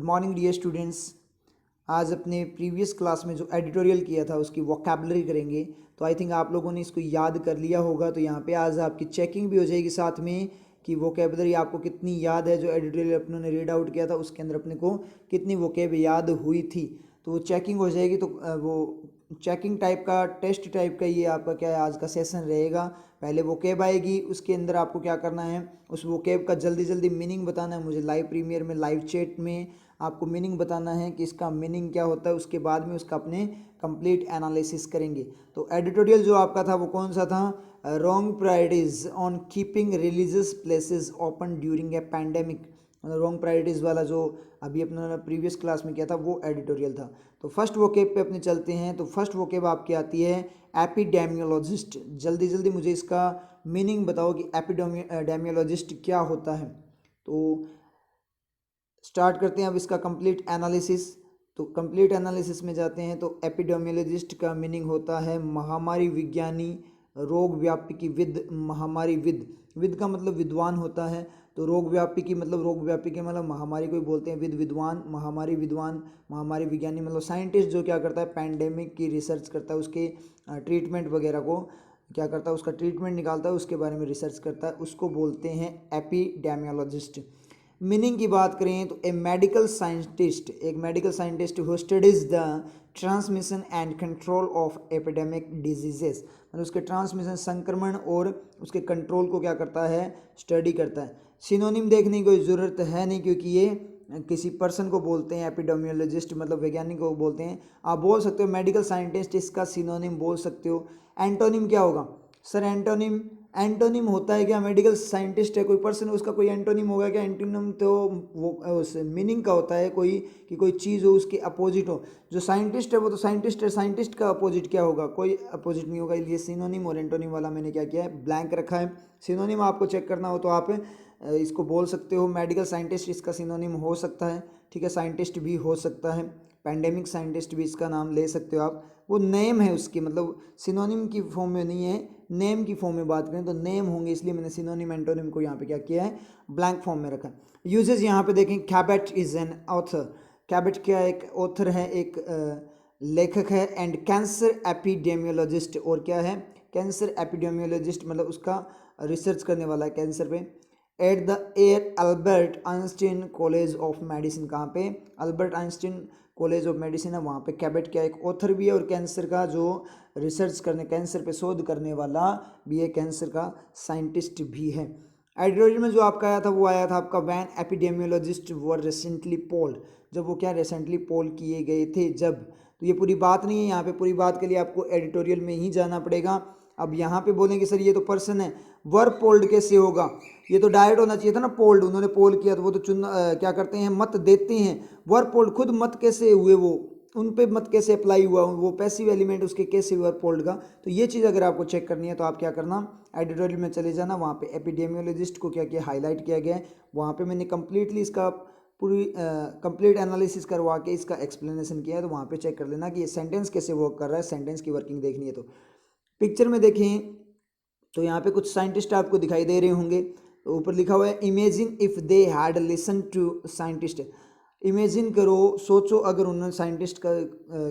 Morning dear students. आज अपने previous class में जो एडिटोरियल किया था उसकी वोकैबुलरी करेंगे। तो आई थिंक आप लोगों ने इसको याद कर लिया होगा। तो यहाँ पे आज आपकी चेकिंग भी हो जाएगी साथ में कि वोकैबुलरी आपको कितनी याद है। जो एडिटोरियल अपनों ने रीड आउट किया था उसके अंदर अपने को कितनी वोकैब याद हुई थी, तो वो चेकिंग हो जाएगी। तो वो चेकिंग टाइप का, टेस्ट टाइप का ये आपका क्या है आज का सेशन रहेगा। पहले वोकैब आएगी, उसके अंदर आपको क्या करना है, उस वोकैब का जल्दी जल्दी मीनिंग बताना है मुझे लाइव प्रीमियर में, लाइव चैट में आपको मीनिंग बताना है कि इसका मीनिंग क्या होता है। उसके बाद में उसका अपने कंप्लीट एनालिसिस करेंगे। तो एडिटोरियल जो आपका था वो कौन सा था, wrong priorities on keeping religious places open during a pandemic. Wrong priorities वाला जो अभी अपने प्रीवियस क्लास में किया था वो एडिटोरियल था। तो फर्स्ट वोकेब पे अपने चलते हैं। तो फर्स्ट वोकेब आपकी आती है एपिडेमियोलॉजिस्ट। जल्दी जल्दी मुझे इसका मीनिंग बताओ कि एपिडेमियोलॉजिस्ट क्या होता है। तो स्टार्ट करते हैं अब इसका कंप्लीट एनालिसिस। तो कंप्लीट एनालिसिस में जाते हैं। तो एपिडेमियोलॉजिस्ट का मीनिंग होता है महामारी विज्ञानी, रोग व्यापिकी विद। महामारी विद, विद का मतलब विद्वान होता है। तो रोग व्यापिकी मतलब, रोग व्यापिकी मतलब महामारी को ही बोलते हैं। विद विद्वान, महामारी विद्वान, महामारी विज्ञानी मतलब साइंटिस्ट जो क्या करता है, पैंडेमिक की रिसर्च करता है, उसके ट्रीटमेंट वगैरह को क्या करता है, उसका ट्रीटमेंट निकालता है, उसके बारे में रिसर्च करता है, उसको बोलते हैं एपिडेमियोलॉजिस्ट। मीनिंग की बात करें तो ए मेडिकल साइंटिस्ट, एक medical scientist who studies the transmission and control of epidemic diseases, मतलब उसके ट्रांसमिशन, संक्रमण और उसके कंट्रोल को क्या करता है, स्टडी करता है। सिनोनिम देखने की कोई ज़रूरत है नहीं, क्योंकि ये किसी पर्सन को बोलते हैं एपिडेमियोलॉजिस्ट, मतलब वैज्ञानिक को बोलते हैं। आप बोल सकते हो मेडिकल साइंटिस्ट, इसका सिनोनिम बोल सकते हो। एंटोनिम क्या होगा सर? एंटोनिम, एंटोनिम होता है क्या? मेडिकल साइंटिस्ट है कोई पर्सन, उसका कोई एंटोनिम होगा क्या? एंटोनिम तो वो उस मीनिंग का होता है कोई, कि कोई चीज़ हो उसके अपोजिट हो। जो साइंटिस्ट है वो तो साइंटिस्ट है, साइंटिस्ट का अपोजिट क्या होगा? कोई अपोजिट नहीं होगा। इसलिए सिनोनिम और एंटोनिम वाला मैंने क्या किया है, ब्लैंक रखा है। सिनोनिम आपको चेक करना हो तो आप इसको बोल सकते हो मेडिकल साइंटिस्ट, इसका सिनोनिम हो सकता है। ठीक है, साइंटिस्ट भी हो सकता है, पैंडेमिक साइंटिस्ट भी इसका नाम ले सकते हो आप। वो नेम है उसकी, मतलब सिनोनिम की फॉर्म में नहीं है, नेम की फॉर्म में बात करें तो नेम होंगे, इसलिए मैंने सिनोनिम एंटोनिम को यहाँ पे क्या किया है, ब्लैंक फॉर्म में रखा है। यूजेस यहाँ पे देखें, कैबेट इज एन ऑथर। कैबेट क्या, एक ऑथर है, एक लेखक है। एंड कैंसर एपिडेमियोलॉजिस्ट, और क्या है, कैंसर एपिडेमियोलॉजिस्ट मतलब उसका रिसर्च करने वाला है कैंसर पे। At the air Albert Einstein college of medicine, कहाँ पे, Albert Einstein college of medicine है, वहाँ पे कैबेट क्या एक ऑथर भी है, और कैंसर का जो रिसर्च करने, कैंसर पे शोध करने वाला भी है, कैंसर का साइंटिस्ट भी है। एडिटोरियल में जो आपका आया था वो आया था आपका one epidemiologist were recently polled, जब वो क्या रिसेंटली पोल किए गए थे जब। तो ये पूरी बात नहीं है यहाँ पे, पूरी बात के लिए आपको एडिटोरियल में ही जाना पड़ेगा। अब यहाँ पे बोलेंगे सर ये तो पर्सन है, वर पोल्ड कैसे होगा? ये तो डायरेक्ट होना चाहिए था ना, पोल्ड, उन्होंने पोल किया तो वो तो क्या करते हैं, मत देते हैं। वर पोल्ड, खुद मत कैसे हुए, वो उन पे मत कैसे अप्लाई हुआ, वो पैसिव एलिमेंट उसके कैसे वर पोल्ड का। तो ये चीज़ अगर आपको चेक करनी है तो आप क्या करना, एडिटोरियल में चले जाना, वहाँ पे एपिडेमियोलॉजिस्ट को क्या किया, हाईलाइट किया गया है। वहाँ पे मैंने कंप्लीटली इसका पूरी कंप्लीट एनालिसिस करवा के इसका एक्सप्लेनेशन किया है। तो वहाँ पे चेक कर लेना कि ये सेंटेंस कैसे वर्क कर रहा है, सेंटेंस की वर्किंग देखनी है। तो पिक्चर में देखें तो यहाँ पे कुछ साइंटिस्ट आपको दिखाई दे रहे होंगे। तो ऊपर लिखा हुआ है imagine if they had listen to scientist. Imagine करो, सोचो अगर उन्होंने साइंटिस्ट का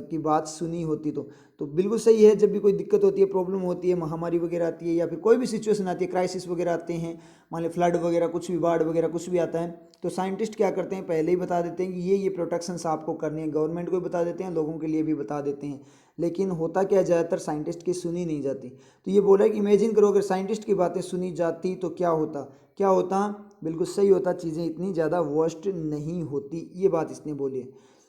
की बात सुनी होती तो बिल्कुल सही है। जब भी कोई दिक्कत होती है, प्रॉब्लम होती है, महामारी वगैरह आती है, या फिर कोई भी सिचुएशन आती है, क्राइसिस वगैरह आते हैं, मान ली फ्लड वगैरह, कुछ भी बाढ़ वगैरह कुछ भी आता है, तो साइंटिस्ट क्या करते हैं, पहले ही बता देते हैं कि ये प्रोटेक्शंस आपको करनी है। गवर्नमेंट को भी बता देते हैं, लोगों के लिए भी बता देते हैं। लेकिन होता क्या, ज़्यादातर साइंटिस्ट की सुनी नहीं जाती। तो ये बोला है कि इमेजिन करो अगर साइंटिस्ट की बातें सुनी जाती तो क्या होता, क्या होता, बिल्कुल सही होता, चीज़ें इतनी ज़्यादा वर्स्ट नहीं होती, ये बात इसने बोली है।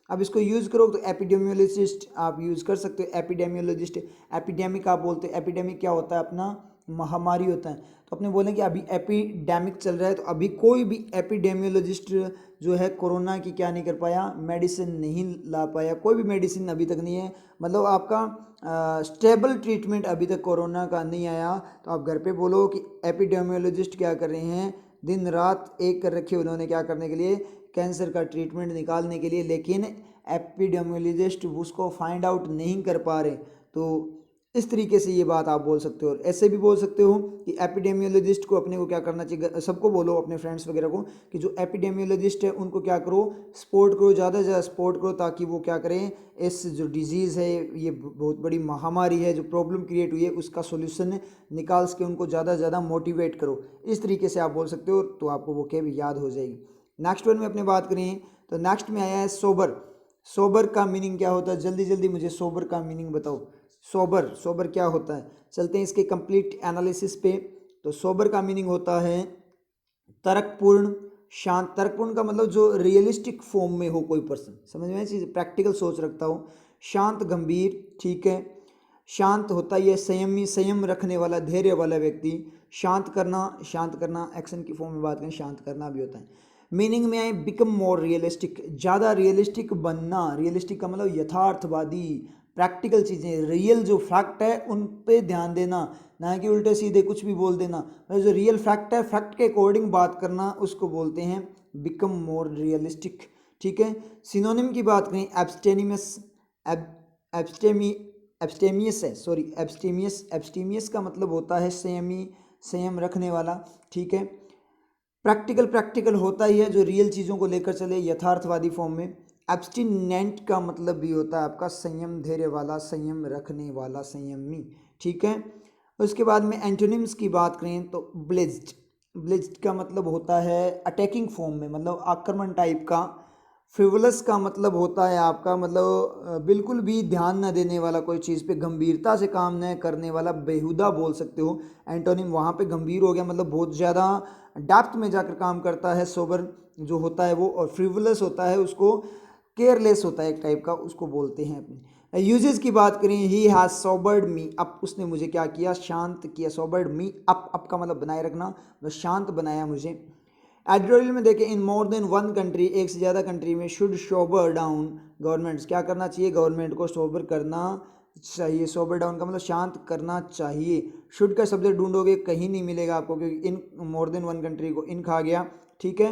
अब इसको यूज़ करो तो एपिडेमियोलॉजिस्ट आप यूज़ कर सकते हो, एपिडेमियोलॉजिस्ट। एपिडेमिक आप बोलते हो, एपिडेमिक क्या होता है अपना, महामारी होता है। तो अपने बोलें कि अभी एपिडेमिक चल रहा है, तो अभी कोई भी एपिडेमियोलॉजिस्ट जो है कोरोना की क्या नहीं कर पाया, मेडिसिन नहीं ला पाया, कोई भी मेडिसिन अभी तक नहीं है, मतलब आपका स्टेबल ट्रीटमेंट अभी तक कोरोना का नहीं आया। तो आप घर पे बोलो कि एपिडेमियोलॉजिस्ट क्या कर रहे हैं, दिन रात एक कर रखी है उन्होंने, क्या करने के लिए, कैंसर का ट्रीटमेंट निकालने के लिए। लेकिन एपिडेमियोलॉजिस्ट उसको फाइंड आउट नहीं कर पा रहे। तो इस तरीके से ये बात आप बोल सकते हो। और ऐसे भी बोल सकते हो कि एपिडेमियोलॉजिस्ट को अपने को क्या करना चाहिए, सबको बोलो अपने फ्रेंड्स वगैरह को कि जो एपिडेमियोलॉजिस्ट है उनको क्या करो, सपोर्ट करो, ज़्यादा से ज़्यादा सपोर्ट करो, ताकि वो क्या करें, इस जो डिजीज़ है, ये बहुत बड़ी महामारी है, जो प्रॉब्लम क्रिएट हुई है, उसका सोल्यूशन निकाल सके, उनको ज़्यादा से ज़्यादा मोटिवेट करो। इस तरीके से आप बोल सकते हो, तो आपको वो क्या भी याद हो जाएगी। नेक्स्ट वन में अपने बात करें तो नेक्स्ट में आया है सोबर। सोबर का मीनिंग क्या होता है, जल्दी जल्दी मुझे सोबर का मीनिंग बताओ। सोबर, सोबर क्या होता है, चलते हैं इसके कंप्लीट एनालिसिस पे। तो सोबर का मीनिंग होता है तर्कपूर्ण, शांत। तर्कपूर्ण का मतलब जो रियलिस्टिक फॉर्म में हो कोई पर्सन, समझ में चीज़, प्रैक्टिकल सोच रखता हो। शांत, गंभीर, ठीक है। शांत होता है ये संयमी, संयम रखने वाला, धैर्य वाला व्यक्ति। शांत करना, शांत करना एक्शन की फॉर्म में बात करें, शांत करना भी होता है। मीनिंग में आए बिकम मोर रियलिस्टिक, ज़्यादा रियलिस्टिक बनना। रियलिस्टिक का मतलब यथार्थवादी, प्रैक्टिकल चीज़ें, रियल जो फैक्ट है उन पे ध्यान देना, ना कि उल्टे सीधे कुछ भी बोल देना। मतलब जो रियल फैक्ट है, फैक्ट के अकॉर्डिंग बात करना, उसको बोलते हैं बिकम मोर रियलिस्टिक, ठीक है। सिनोनिम की बात करें, एब्सटेनिमस, एब्सटेमी एब्सटेमियस है, सॉरी एब्सटेमियस। एब्सटेमियस का मतलब होता है संयमी, संयम रखने वाला, ठीक है। प्रैक्टिकल, प्रैक्टिकल होता ही है जो रियल चीज़ों को लेकर चले, यथार्थवादी फॉर्म में। एब्सटिनेंट का मतलब भी होता है आपका संयम, धैर्य वाला, संयम रखने वाला, संयमी, ठीक है। उसके बाद में एंटोनिम्स की बात करें तो ब्लिज्ड। ब्लिज्ड का मतलब होता है अटैकिंग फॉर्म में, मतलब आक्रमण टाइप का। फ्रिवलस का मतलब होता है आपका, मतलब बिल्कुल भी ध्यान न देने वाला, कोई चीज़ पे गंभीरता से काम न करने वाला, बेहुदा बोल सकते हो। एंटोनिम वहाँ पे गंभीर हो गया, मतलब बहुत ज़्यादा डेप्थ में जाकर काम करता है सोबर जो होता है वो। और फ्रिवलस होता है उसको केयरलेस होता है एक टाइप का, उसको बोलते हैं अपने। यूजेस की बात करें, ही हैज़ सोबर्ड मी अप, उसने मुझे क्या किया, शांत किया। सोबर्ड मी अप, अप का मतलब बनाए रखना, मतलब शांत बनाया मुझे। एडिटोरियल में देखें, इन मोर देन वन कंट्री, एक से ज़्यादा कंट्री में, शुड सोबर डाउन गवर्नमेंट्स, क्या करना चाहिए, गवर्नमेंट को सोबर करना चाहिए। सोबर डाउन का मतलब शांत करना चाहिए। शुड का सब्जेक्ट ढूंढोगे कहीं नहीं मिलेगा आपको, क्योंकि इन मोर देन वन कंट्री को इन खा गया, ठीक है।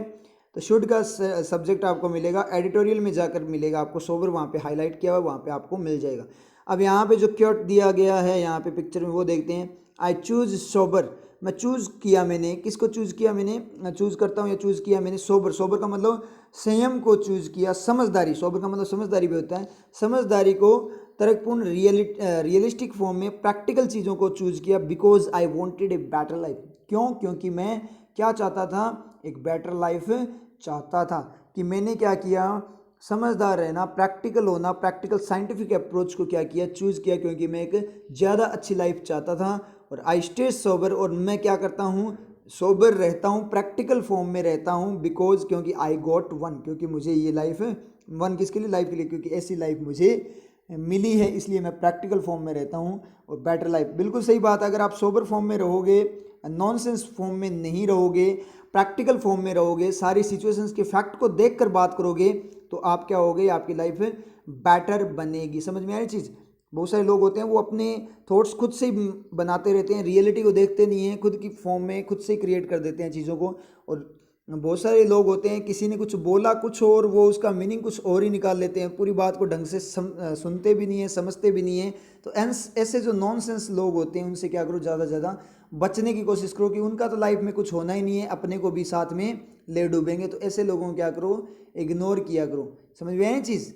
तो शुड का सब्जेक्ट आपको मिलेगा एडिटोरियल में जाकर मिलेगा आपको, सोबर वहाँ पे हाईलाइट किया हुआ, वहाँ पे आपको मिल जाएगा। अब यहाँ पे जो क्योट दिया गया है यहाँ पे पिक्चर में, वो देखते हैं। आई चूज सोबर, मैं चूज़ किया, मैंने किसको चूज़ किया, मैंने चूज़ करता हूँ या चूज़ किया मैंने सोबर। सोबर का मतलब संयम को चूज़ किया। समझदारी, सोबर का मतलब समझदारी भी होता है। समझदारी को तर्कपूर्ण, रियलिस्टिक फॉर्म में प्रैक्टिकल चीज़ों को चूज़ किया। Because I wanted a better life, क्यों, क्योंकि मैं क्या चाहता था, एक बेटर लाइफ चाहता था। कि मैंने क्या किया, समझदार रहना, प्रैक्टिकल होना, प्रैक्टिकल साइंटिफिक अप्रोच को क्या किया, चूज़ किया, क्योंकि मैं एक ज़्यादा अच्छी लाइफ चाहता था। और आई स्टे सोबर, और मैं क्या करता हूँ, सोबर रहता हूँ, प्रैक्टिकल फॉर्म में रहता हूँ। बिकॉज, क्योंकि आई गॉट वन, क्योंकि मुझे ये लाइफ, वन किसके लिए, लाइफ के लिए, क्योंकि ऐसी लाइफ मुझे मिली है, इसलिए मैं प्रैक्टिकल फॉर्म में रहता हूँ और बेटर लाइफ। बिल्कुल सही बात है। अगर आप सोबर फॉर्म में रहोगे, नॉनसेंस फॉर्म में नहीं रहोगे, प्रैक्टिकल फॉर्म में रहोगे, सारी सिचुएशंस के फैक्ट को देखकर बात करोगे, तो आप क्या होगे, आपकी लाइफ बेटर बनेगी। समझ में आ रही चीज़। बहुत सारे लोग होते हैं वो अपने थॉट्स खुद से ही बनाते रहते हैं, रियलिटी को देखते नहीं हैं, खुद की फॉर्म में खुद से क्रिएट कर देते हैं चीज़ों को। और बहुत सारे लोग होते हैं, किसी ने कुछ बोला कुछ और, वो उसका मीनिंग कुछ और ही निकाल लेते हैं, पूरी बात को ढंग से सुनते भी नहीं है, समझते भी नहीं है। तो ऐसे जो नॉनसेंस लोग होते हैं, उनसे क्या करो, ज़्यादा से ज़्यादा बचने की कोशिश करो, कि उनका तो लाइफ में कुछ होना ही नहीं है, अपने को भी साथ में ले डूबेंगे। तो ऐसे लोगों को क्या करो, इग्नोर किया करो। समझ में आई चीज़।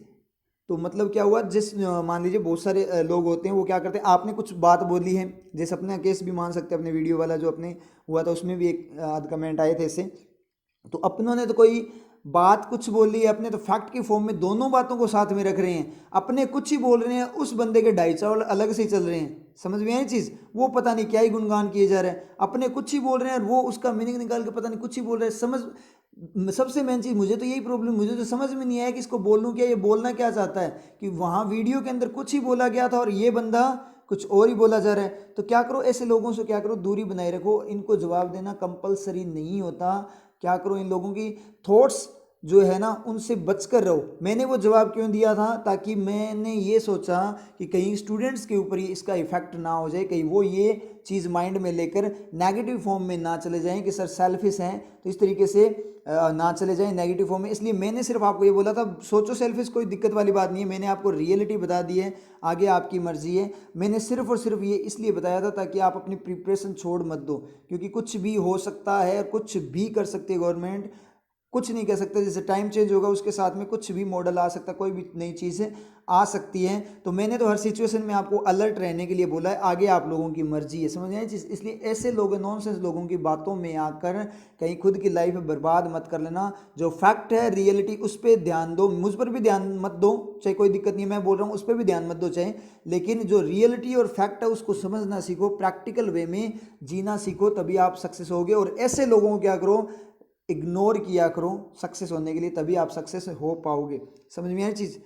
तो मतलब क्या हुआ, मान लीजिए बहुत सारे लोग होते हैं, वो क्या करते हैं, आपने कुछ बात बोली है, जैसे अपना केस भी मान सकते हैं, अपने वीडियो वाला जो अपने हुआ था उसमें भी एक आध कमेंट आए थे ऐसे। तो अपनों ने तो कोई बात कुछ बोली है, अपने तो फैक्ट की फॉर्म में दोनों बातों को साथ में रख रहे हैं, अपने कुछ ही बोल रहे हैं, उस बंदे के ढाई चावल अलग से चल रहे हैं। समझ में आई चीज़। वो पता नहीं क्या ही गुणगान किए जा रहे हैं, अपने कुछ ही बोल रहे हैं, और वो उसका मीनिंग निकाल के पता नहीं कुछ ही बोल रहे हैं। सबसे मेन चीज़, मुझे तो यही प्रॉब्लम, मुझे तो समझ में नहीं आया कि इसको बोलूँ क्या, ये बोलना क्या चाहता है। कि वहाँ वीडियो के अंदर कुछ ही बोला गया था और ये बंदा कुछ और ही बोला जा रहा है। तो क्या करो, ऐसे लोगों से क्या करो, दूरी बनाए रखो। इनको जवाब देना कंपलसरी नहीं होता। क्या करो, इन लोगों की थॉट्स जो है ना उनसे बचकर रहो। मैंने वो जवाब क्यों दिया था, ताकि मैंने ये सोचा कि कहीं स्टूडेंट्स के ऊपर इसका इफेक्ट ना हो जाए, कहीं वो ये चीज़ माइंड में लेकर नेगेटिव फॉर्म में ना चले जाएं कि सर सेल्फिश हैं, तो इस तरीके से ना चले जाएं नेगेटिव फॉर्म में। इसलिए मैंने सिर्फ आपको ये बोला था, सोचो सेल्फिश, कोई दिक्कत वाली बात नहीं है। मैंने आपको रियलिटी बता दी है, आगे आपकी मर्जी है। मैंने सिर्फ और सिर्फ ये इसलिए बताया था ताकि आप अपनी प्रिपरेशन छोड़ मत दो, क्योंकि कुछ भी हो सकता है, कुछ भी कर सकती है गवर्नमेंट, कुछ नहीं कह सकते। जैसे टाइम चेंज होगा उसके साथ में कुछ भी मॉडल आ सकता है, कोई भी नई चीज़ें आ सकती हैं। तो मैंने तो हर सिचुएशन में आपको अलर्ट रहने के लिए बोला है, आगे आप लोगों की मर्जी है, समझ आए चीज़। इसलिए ऐसे लोग, नॉनसेंस लोगों की बातों में आकर कहीं खुद की लाइफ बर्बाद मत कर लेना। जो फैक्ट है, रियलिटी, उस पर ध्यान दो। मुझ पर भी ध्यान मत दो, चाहे कोई दिक्कत नहीं है, मैं बोल रहा हूँ उस पर भी ध्यान मत दो चाहे, लेकिन जो रियलिटी और फैक्ट है उसको समझना सीखो, प्रैक्टिकल वे में जीना सीखो, तभी आप सक्सेस होगे। और ऐसे लोगों को क्या करो, इग्नोर किया करो सक्सेस होने के लिए, तभी आप सक्सेस हो पाओगे। समझ में आई चीज़।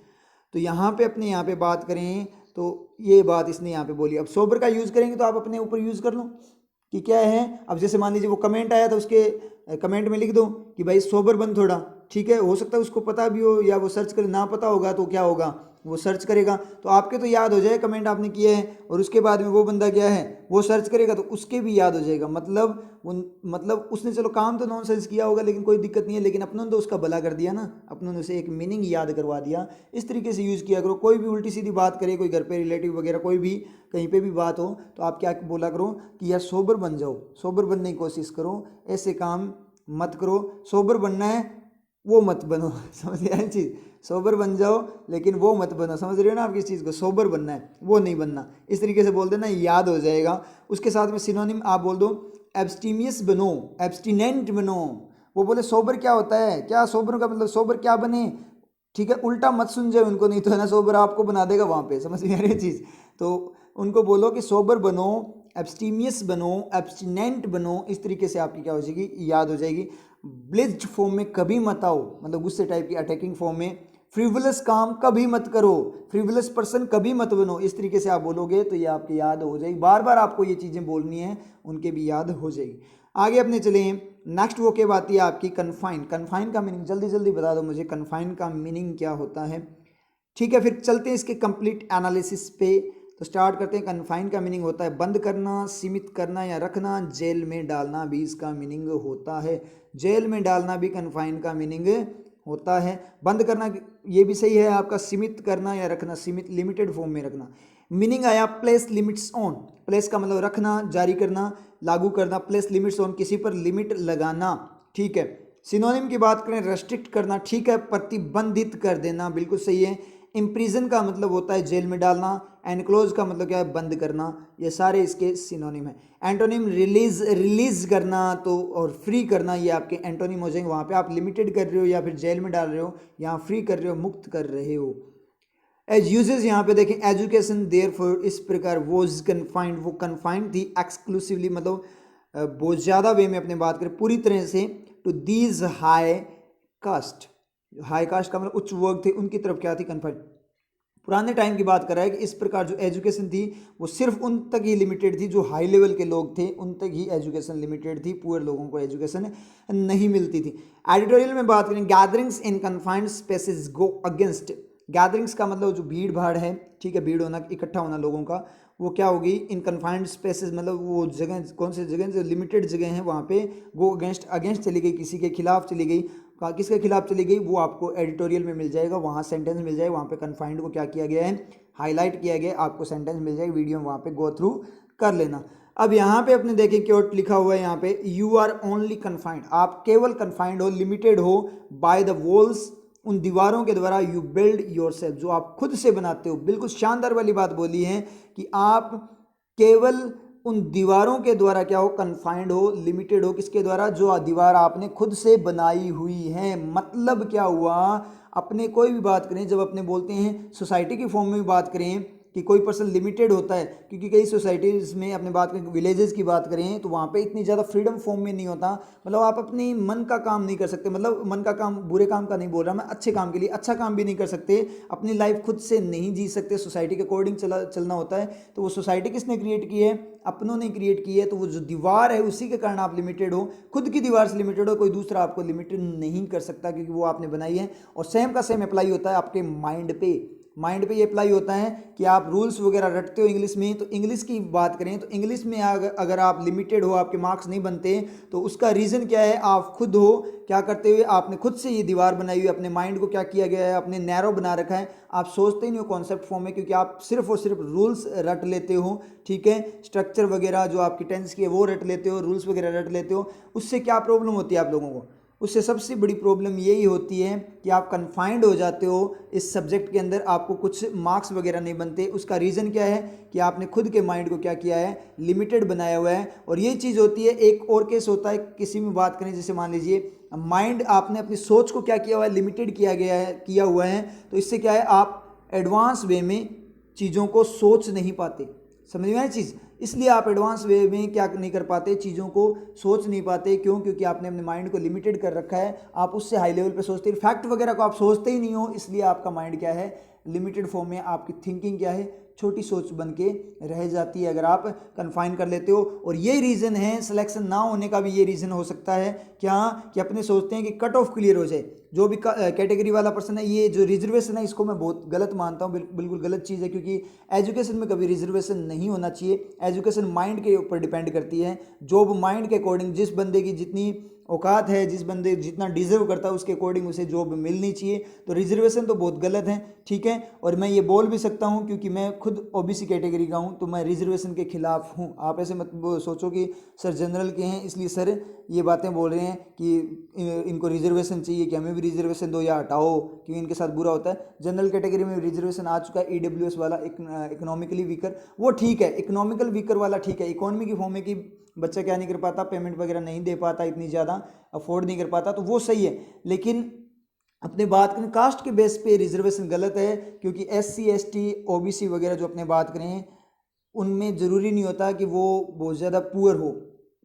तो यहाँ पे अपने यहाँ पे बात करें तो ये बात इसने यहाँ पे बोली। अब सोबर का यूज़ करेंगे तो आप अपने ऊपर यूज़ कर लो कि क्या है। अब जैसे मान लीजिए वो कमेंट आया था, उसके कमेंट में लिख दो कि भाई सोबर बन थोड़ा, ठीक है। हो सकता है उसको पता भी हो या वो सर्च कर, ना पता होगा तो क्या होगा, वो सर्च करेगा तो आपके तो याद हो जाए कमेंट आपने किए हैं, और उसके बाद में वो बंदा क्या है वो सर्च करेगा तो उसके भी याद हो जाएगा। मतलब उसने चलो काम तो नॉनसेंस किया होगा, लेकिन कोई दिक्कत नहीं है, लेकिन अपनों ने तो उसका भला कर दिया ना, अपनों ने उसे एक मीनिंग याद करवा दिया। इस तरीके से यूज़ किया करो। कोई भी उल्टी सीधी बात करे, कोई घर पे रिलेटिव वगैरह कोई भी कहीं पे भी बात हो, तो आप क्या बोला करो कि यार सोबर बन जाओ, सोबर बनने की कोशिश करो, ऐसे काम मत करो। सोबर बनना है वो मत बनो, समझ गए चीज़। सोबर बन जाओ लेकिन वो मत बनो, समझ रहे हो ना आप किस चीज़ को। सोबर बनना है, वो नहीं बनना। इस तरीके से बोल देना, याद हो जाएगा। उसके साथ में सिनोनिम आप बोल दो, एब्सटीमियस बनो, एब्सटिनेंट बनो। वो बोले सोबर क्या होता है, क्या सोबर का मतलब, सोबर क्या बने, ठीक है। उल्टा मत सुन जाए उनको, नहीं तो है ना सोबर आपको बना देगा वहाँ पे, समझ में आ रही है चीज़। तो उनको बोलो कि सोबर बनो, एब्सटीमियस बनो, एब्सटिनेंट बनो। इस तरीके से आपकी क्या हो जाएगी, याद हो जाएगी। ब्लिज्ड फॉर्म में कभी मत आओ, मतलब गुस्से टाइप की अटैकिंग फॉर्म में। फ्रिवलस काम कभी मत करो, फ्रिवलस पर्सन कभी मत बनो। इस तरीके से आप बोलोगे तो ये आपकी याद हो जाएगी। बार बार आपको ये चीज़ें बोलनी है, उनके भी याद हो जाएगी। आगे अपने चले, नेक्स्ट वो क्या बात है आपकी कन्फाइन। कन्फाइन का मीनिंग जल्दी जल्दी बता दो मुझे, कन्फाइन का मीनिंग क्या होता है। ठीक है, फिर चलते हैं इसके कंप्लीट एनालिसिस पे। तो स्टार्ट करते हैं। कन्फाइन का मीनिंग होता है बंद करना, सीमित करना या रखना। जेल में डालना भी इसका मीनिंग होता है। जेल में डालना भी कन्फाइन का मीनिंग होता है। बंद करना ये भी सही है आपका, सीमित करना या रखना, सीमित लिमिटेड फॉर्म में रखना। मीनिंग आया प्लेस लिमिट्स ऑन। प्लेस का मतलब रखना, जारी करना, लागू करना। प्लेस लिमिट्स ऑन, किसी पर लिमिट लगाना, ठीक है। सिनोनिम की बात करें, रेस्ट्रिक्ट करना, ठीक है, प्रतिबंधित कर देना, बिल्कुल सही है। इम्प्रिजन का मतलब होता है जेल में डालना। एनक्लोज का मतलब क्या है, बंद करना। ये सारे इसके सिनोनिम है। एंटोनिम रिलीज करना तो, और फ्री करना, ये आपके एंटोनिम हो जाएंगे। वहाँ पे आप लिमिटेड कर रहे हो या फिर जेल में डाल रहे हो, यहाँ फ्री कर रहे हो, मुक्त कर रहे हो। एज यूजेस यहाँ पे देखें, एजुकेशन देयर फॉर, इस प्रकार वॉज कन्फाइंड, वो कन्फाइंड थी एक्सक्लूसिवली, मतलब बहुत ज़्यादा वे में अपने बात करें पूरी तरह से, to these high caste. High caste का मतलब उच्च वर्ग थे, उनकी तरफ क्या थी, कन्फाइंड। पुराने टाइम की बात कर रहा है कि इस प्रकार जो एजुकेशन थी वो सिर्फ उन तक ही लिमिटेड थी, जो हाई लेवल के लोग थे उन तक ही एजुकेशन लिमिटेड थी, पुअर लोगों को एजुकेशन नहीं मिलती थी। एडिटोरियल में बात करें, gatherings in confined spaces go against. Gatherings का मतलब जो भीड़ भाड़ है, ठीक है, भीड़ होना, इकट्ठा होना लोगों का, वो क्या होगी, इन कन्फाइंड स्पेसेस, मतलब वो जगह, कौन से जगह, जो लिमिटेड जगह हैं वहाँ पे गो अगेंस्ट, अगेंस्ट चली गई, किसी के खिलाफ चली गई। किसके खिलाफ चली गई, वो आपको एडिटोरियल में मिल जाएगा, वहाँ सेंटेंस मिल जाएगा। वहाँ पे कन्फाइंड को क्या किया गया है, हाईलाइट किया गया, आपको सेंटेंस मिल जाएगा, वीडियो में वहाँ पे गो थ्रू कर लेना। अब यहाँ पे अपने देखें क्योट लिखा हुआ है यहाँ पे, यू आर ओनली कन्फाइंड, आप केवल कन्फाइंड हो, लिमिटेड हो, बाय द वॉल्स, उन दीवारों के द्वारा, यू बिल्ड योर सेल्फ, जो आप खुद से बनाते हो। बिल्कुल शानदार वाली बात बोली है कि आप केवल उन दीवारों के द्वारा क्या हो, कन्फाइंड हो, लिमिटेड हो, किसके द्वारा, जो दीवार आपने खुद से बनाई हुई है। मतलब क्या हुआ, अपने कोई भी बात करें, जब अपने बोलते हैं सोसाइटी की फॉर्म में भी बात करें कि कोई पर्सन लिमिटेड होता है, क्योंकि कई सोसाइटीज़ में अपने बात करें, विलेजेस की बात करें तो वहाँ पे इतनी ज़्यादा फ्रीडम फॉर्म में नहीं होता, मतलब आप अपनी मन का काम नहीं कर सकते, मतलब मन का काम बुरे काम का नहीं बोल रहा मैं, अच्छे काम के लिए अच्छा काम भी नहीं कर सकते, अपनी लाइफ खुद से नहीं जी सकते, सोसाइटी के अकॉर्डिंग चलना होता है। तो वो सोसाइटी किसने क्रिएट की है? अपनों ने क्रिएट की है। तो वो जो दीवार है उसी के कारण आप लिमिटेड हो, खुद की दीवार से लिमिटेड हो, कोई दूसरा आपको लिमिटेड नहीं कर सकता क्योंकि वो आपने बनाई है। और सेम का सेम अप्लाई होता है आपके माइंड पे ये अप्लाई होता है कि आप रूल्स वगैरह रटते हो इंग्लिश में। तो इंग्लिश की बात करें तो इंग्लिश में अगर आप लिमिटेड हो, आपके मार्क्स नहीं बनते, तो उसका रीज़न क्या है? आप खुद हो क्या करते हुए, आपने खुद से ये दीवार बनाई हुई, अपने माइंड को क्या किया गया है, अपने नैरो बना रखा है, आप सोचते ही नहीं हो कॉन्सेप्ट फॉर्म में, क्योंकि आप सिर्फ और सिर्फ रूल्स रट लेते हो। ठीक है, स्ट्रक्चर वगैरह जो आपकी टेंस की है वो रट लेते हो, रूल्स वगैरह रट लेते हो। उससे क्या प्रॉब्लम होती है आप लोगों को? उससे सबसे बड़ी प्रॉब्लम यही होती है कि आप कन्फाइंड हो जाते हो इस सब्जेक्ट के अंदर, आपको कुछ मार्क्स वगैरह नहीं बनते। उसका रीज़न क्या है कि आपने खुद के माइंड को क्या किया है? लिमिटेड बनाया हुआ है। और ये चीज़ होती है। एक और केस होता है, किसी में बात करें, जैसे मान लीजिए माइंड, आपने अपनी सोच को क्या किया हुआ है? लिमिटेड किया हुआ है। तो इससे क्या है? आप एडवांस वे में चीज़ों को सोच नहीं पाते। समझ में आया चीज़? इसलिए आप एडवांस वे में क्या नहीं कर पाते? चीज़ों को सोच नहीं पाते। क्यों? क्योंकि आपने अपने माइंड को लिमिटेड कर रखा है, आप उससे हाई लेवल पे सोचते हैं, फैक्ट वगैरह को आप सोचते ही नहीं हो, इसलिए आपका माइंड क्या है? लिमिटेड फॉर्म में। आपकी थिंकिंग क्या है? छोटी सोच बन के रह जाती है अगर आप कन्फाइन कर लेते हो। और ये रीज़न है, सिलेक्शन ना होने का भी ये रीज़न हो सकता है क्या, कि अपने सोचते हैं कि कट ऑफ क्लियर हो जाए। जो भी कैटेगरी वाला पर्सन है, ये जो रिजर्वेशन है इसको मैं बहुत गलत मानता हूँ, बिल्कुल गलत चीज़ है, क्योंकि एजुकेशन में कभी रिजर्वेशन नहीं होना चाहिए। एजुकेशन माइंड के ऊपर डिपेंड करती है। जॉब माइंड के अकॉर्डिंग, जिस बंदे की जितनी औकात है, जिस बंदे जितना डिजर्व करता है उसके अकॉर्डिंग उसे जॉब मिलनी चाहिए। तो रिजर्वेशन तो बहुत गलत है। ठीक है, और मैं ये बोल भी सकता हूँ क्योंकि मैं खुद ओबीसी कैटेगरी का हूँ, तो मैं रिजर्वेशन के खिलाफ हूँ। आप ऐसे मत सोचो कि सर जनरल के हैं इसलिए सर ये बातें बोल रहे हैं कि इनको रिजर्वेशन चाहिए, कि हमें भी रिजर्वेशन दो या हटाओ, क्योंकि इनके साथ बुरा होता है। जनरल कैटेगरी में रिजर्वेशन आ चुका है। ईडब्ल्यूएस वाला, इकोनॉमिकली वीकर, वो ठीक है, इकोनॉमिकल वीकर वाला ठीक है। इकोनॉमी की फॉर्म में कि बच्चा क्या नहीं कर पाता, पेमेंट वगैरह नहीं दे पाता, इतनी ज़्यादा अफोर्ड नहीं कर पाता, तो वो सही है। लेकिन अपने बात करें कास्ट के बेस पे रिजर्वेशन गलत है, क्योंकि SC ST OBC वगैरह जो अपने बात करें उनमें ज़रूरी नहीं होता कि वो बहुत ज़्यादा पुअर हो,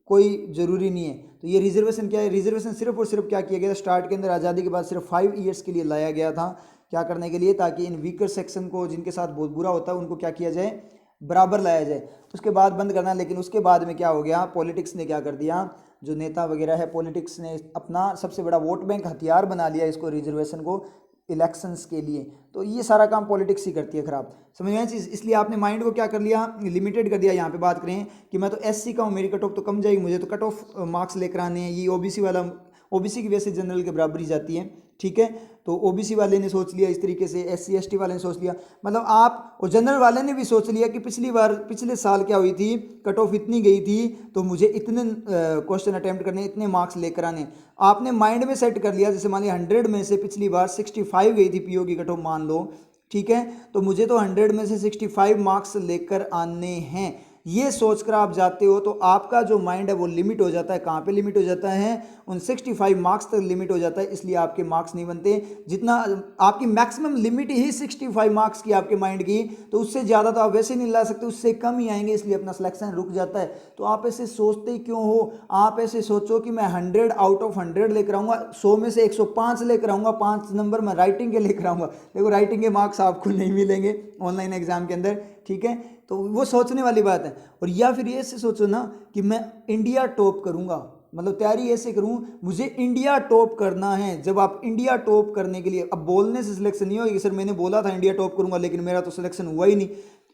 कोई ज़रूरी नहीं है। तो ये रिजर्वेशन क्या है? रिजर्वेशन सिर्फ और सिर्फ क्या किया गया था स्टार्ट के अंदर, आज़ादी के बाद सिर्फ 5 ईयर्स के लिए लाया गया था। क्या करने के लिए? ताकि इन वीकर सेक्शन को, जिनके साथ बहुत बुरा होता है, उनको क्या किया जाए? बराबर लाया जाए। उसके बाद बंद करना। लेकिन उसके बाद में क्या हो गया? पॉलिटिक्स ने क्या कर दिया, जो नेता वगैरह है, पॉलिटिक्स ने अपना सबसे बड़ा वोट बैंक हथियार बना लिया इसको, रिजर्वेशन को, इलेक्शंस के लिए। तो ये सारा काम पॉलिटिक्स ही करती है खराब। समझ में चीज़? इसलिए आपने माइंड को क्या कर लिया? लिमिटेड कर दिया। यहाँ पे बात करें कि मैं तो SC का हूँ, मेरी कट ऑफ तो कम जाएगी, मुझे तो कट ऑफ मार्क्स लेकर आने हैं। ये OBC वाला, OBC की वजह से जनरल के बराबरी जाती है। ठीक है, तो OBC वाले ने सोच लिया इस तरीके से, SC ST वाले ने सोच लिया, मतलब आप और जनरल वाले ने भी सोच लिया कि पिछले साल क्या हुई थी, कट ऑफ इतनी गई थी, तो मुझे इतने क्वेश्चन अटेम्प्ट करने, इतने मार्क्स लेकर आने। आपने माइंड में सेट कर लिया, जैसे मान लिया 100 में से पिछली बार 65 गई थी PO की कट ऑफ, मान लो। ठीक है, तो मुझे तो 100 में से 65 मार्क्स लेकर आने हैं, ये सोचकर आप जाते हो, तो आपका जो माइंड है वो लिमिट हो जाता है। कहाँ पे लिमिट हो जाता है? उन 65 मार्क्स तक लिमिट हो जाता है, इसलिए आपके मार्क्स नहीं बनते। जितना आपकी मैक्सिमम लिमिट ही 65 मार्क्स की आपके माइंड की, तो उससे ज़्यादा तो आप वैसे नहीं ला सकते, उससे कम ही आएंगे, इसलिए अपना सिलेक्शन रुक जाता है। तो आप ऐसे सोचते क्यों हो? आप ऐसे सोचो कि मैं 100 आउट ऑफ 100 लेकर आऊँगा, 100 में से 105 लेकर आऊँगा, 5 नंबर मैं राइटिंग के लेकर आऊँगा। देखो राइटिंग के मार्क्स आपको नहीं मिलेंगे ऑनलाइन एग्जाम के अंदर। ठीक है, तो वो सोचने वाली बात है। और या फिर ये ऐसे सोचो ना कि मैं इंडिया टॉप करूंगा, मतलब तैयारी ऐसे करूं, मुझे इंडिया टॉप करना है। जब आप इंडिया टॉप करने के लिए, अब बोलने से सिलेक्शन नहीं होगी, सर मैंने बोला था इंडिया टॉप करूंगा लेकिन मेरा तो सिलेक्शन हुआ ही नहीं।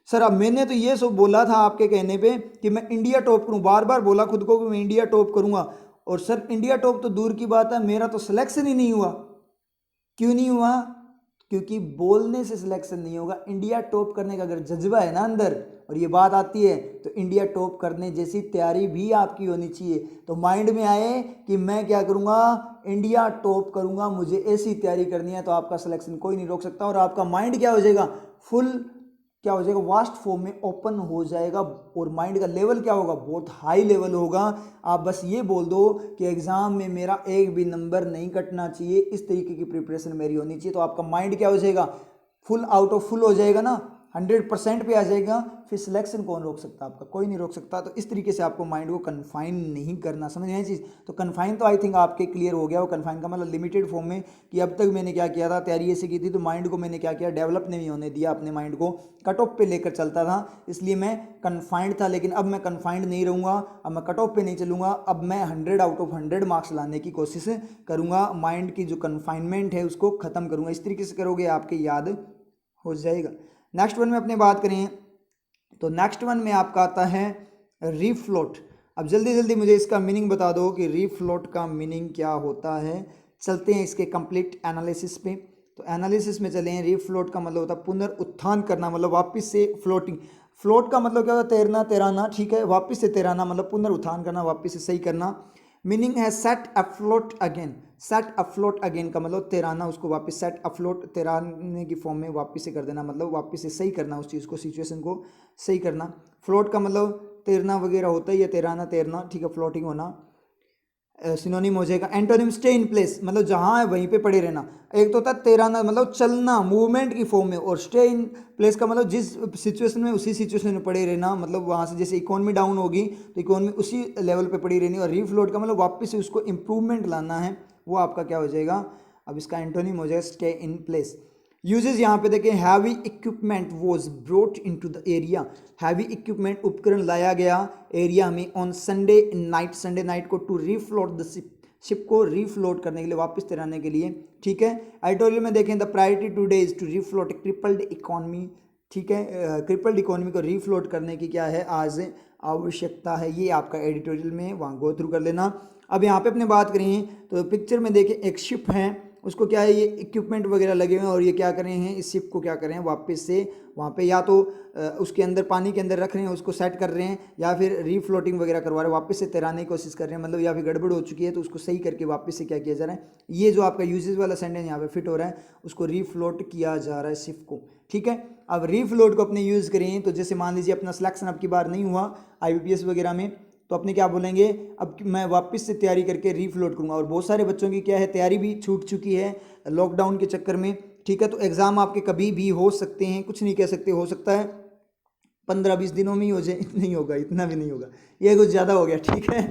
सर अब मैंने तो ये सब बोला था आपके कहने पे कि मैं इंडिया टॉप करूं, बार बार बोला खुद को कि मैं इंडिया टॉप करूंगा, और सर इंडिया टॉप तो दूर की बात है, मेरा तो सिलेक्शन ही नहीं हुआ। क्यों नहीं हुआ? क्योंकि बोलने से सिलेक्शन नहीं होगा, इंडिया टॉप करने का अगर जज्बा है ना अंदर, और ये बात आती है, तो इंडिया टॉप करने जैसी तैयारी भी आपकी होनी चाहिए। तो माइंड में आए कि मैं क्या करूंगा, इंडिया टॉप करूंगा, मुझे ऐसी तैयारी करनी है, तो आपका सिलेक्शन कोई नहीं रोक सकता। और आपका माइंड क्या हो जाएगा? फुल क्या हो जाएगा? वास्ट फॉर्म में ओपन हो जाएगा। और माइंड का लेवल क्या होगा? बहुत हाई लेवल होगा। आप बस ये बोल दो कि एग्जाम में मेरा एक भी नंबर नहीं कटना चाहिए, इस तरीके की प्रिपरेशन मेरी होनी चाहिए, तो आपका माइंड क्या हो जाएगा? फुल आउट ऑफ फुल हो जाएगा ना, 100% पे आ जाएगा, फिर सिलेक्शन कौन रोक सकता है आपका? कोई नहीं रोक सकता। तो इस तरीके से आपको माइंड को कन्फाइन नहीं करना, समझ में आई चीज़? तो कन्फाइन तो आई थिंक आपके क्लियर हो गया। वो कन्फाइन का मतलब लिमिटेड फॉर्म में कि अब तक मैंने क्या किया था, तैयारी ऐसे की थी तो माइंड को मैंने क्या किया, डेवलप नहीं होने दिया, अपने माइंड को कट ऑफ पे लेकर चलता था, इसलिए मैं कन्फाइंड था। लेकिन अब मैं कन्फाइंड नहीं रहूँगा, अब मैं कट ऑफ पे नहीं चलूँगा, अब मैं 100 आउट ऑफ 100 मार्क्स लाने की कोशिश करूँगा। माइंड की जो कन्फाइनमेंट है उसको ख़त्म करूँगा। इस तरीके से करोगे आपके याद हो जाएगा। नेक्स्ट वन में अपने बात करें तो नेक्स्ट वन में आपका आता है रीफ्लोट। अब जल्दी जल्दी मुझे इसका मीनिंग बता दो कि रीफ्लोट का मीनिंग क्या होता है। चलते हैं इसके कंप्लीट एनालिसिस पे। तो एनालिसिस में चलें। रीफ्लोट का मतलब होता है पुनरुत्थान करना, मतलब वापस से फ्लोटिंग। फ्लोट का मतलब क्या होता है? तैरना, तैराना, ठीक है। वापस से तैराना मतलब पुनरुत्थान करना, वापस से सही करना। मीनिंग है set afloat again. Set afloat again का मतलब तैराना, उसको वापस सेट अफ्लोट, तैराने की फॉर्म में वापस से कर देना, मतलब वापस से सही करना उस चीज़ को, सिचुएशन को सही करना। फ्लोट का मतलब तैरना वगैरह होता है, या तैराना, तैरना, ठीक है, फ्लोटिंग होना। सिनोनिम हो जाएगा एंटोनिम स्टे इन प्लेस, मतलब जहाँ है वहीं पे पड़े रहना। एक तो होता है तैराना मतलब चलना, मूवमेंट की फॉर्म में, और स्टे इन प्लेस का मतलब जिस सिचुएशन में उसी सिचुएशन में पड़े रहना, मतलब वहाँ से जैसे इकोनॉमी डाउन होगी तो इकोनॉमी उसी लेवल पे पड़ी रहनी। और रीफ्लोट का मतलब वापस से उसको इंप्रूवमेंट लाना है, वो आपका क्या हो जाएगा? अब इसका एंटोनिम हो जाएगा स्टे इन प्लेस। यूजेस यहाँ पे देखें, heavy equipment was brought into the area. Heavy equipment, उपकरण लाया गया एरिया में on Sunday night, Sunday night को, टू रीफ्लोट द शिप, शिप को रीफ्लोट करने के लिए, वापस तैराने के लिए, ठीक है। एडिटोरियल में देखें, the priority today is to refloat crippled economy, ठीक है। क्रिपल्ड इकोनॉमी को रीफ्लोट करने की क्या है आज आवश्यकता है, ये आपका एडिटोरियल में वहाँ गो थ्रू कर लेना। अब यहाँ पे अपने बात करें तो पिक्चर में देखें एक शिप है, उसको क्या है, ये इक्विपमेंट वगैरह लगे हुए हैं, और ये क्या कर रहे हैं, इस शिप को क्या कर रहे हैं, वापस से वहाँ पे या तो उसके अंदर, पानी के अंदर रख रहे हैं, उसको सेट कर रहे हैं, या फिर रीफ्लोटिंग वगैरह करवा रहे हैं, वापस से तैराने की कोशिश कर रहे हैं, मतलब या फिर गड़बड़ हो चुकी है तो उसको सही करके वापस से क्या किया जा रहा है। ये जो आपका यूजेस वाला सेंटेंस यहाँ पे फिट हो रहा है, उसको रीफ्लोट किया जा रहा है शिप को, ठीक है। अब रीफ्लोट को अपने यूज़ करें तो जैसे मान लीजिए अपना सिलेक्शन अब की बार नहीं हुआ IBPS वगैरह में, तो अपने क्या बोलेंगे, अब मैं वापस से तैयारी करके रीफ्लोट करूँगा। और बहुत सारे बच्चों की क्या है, तैयारी भी छूट चुकी है लॉकडाउन के चक्कर में, ठीक है। तो एग्ज़ाम आपके कभी भी हो सकते हैं, कुछ नहीं कह सकते, हो सकता है 15-20 दिनों में ही हो जाए, नहीं होगा, इतना भी नहीं होगा, ये कुछ ज़्यादा हो गया, ठीक है।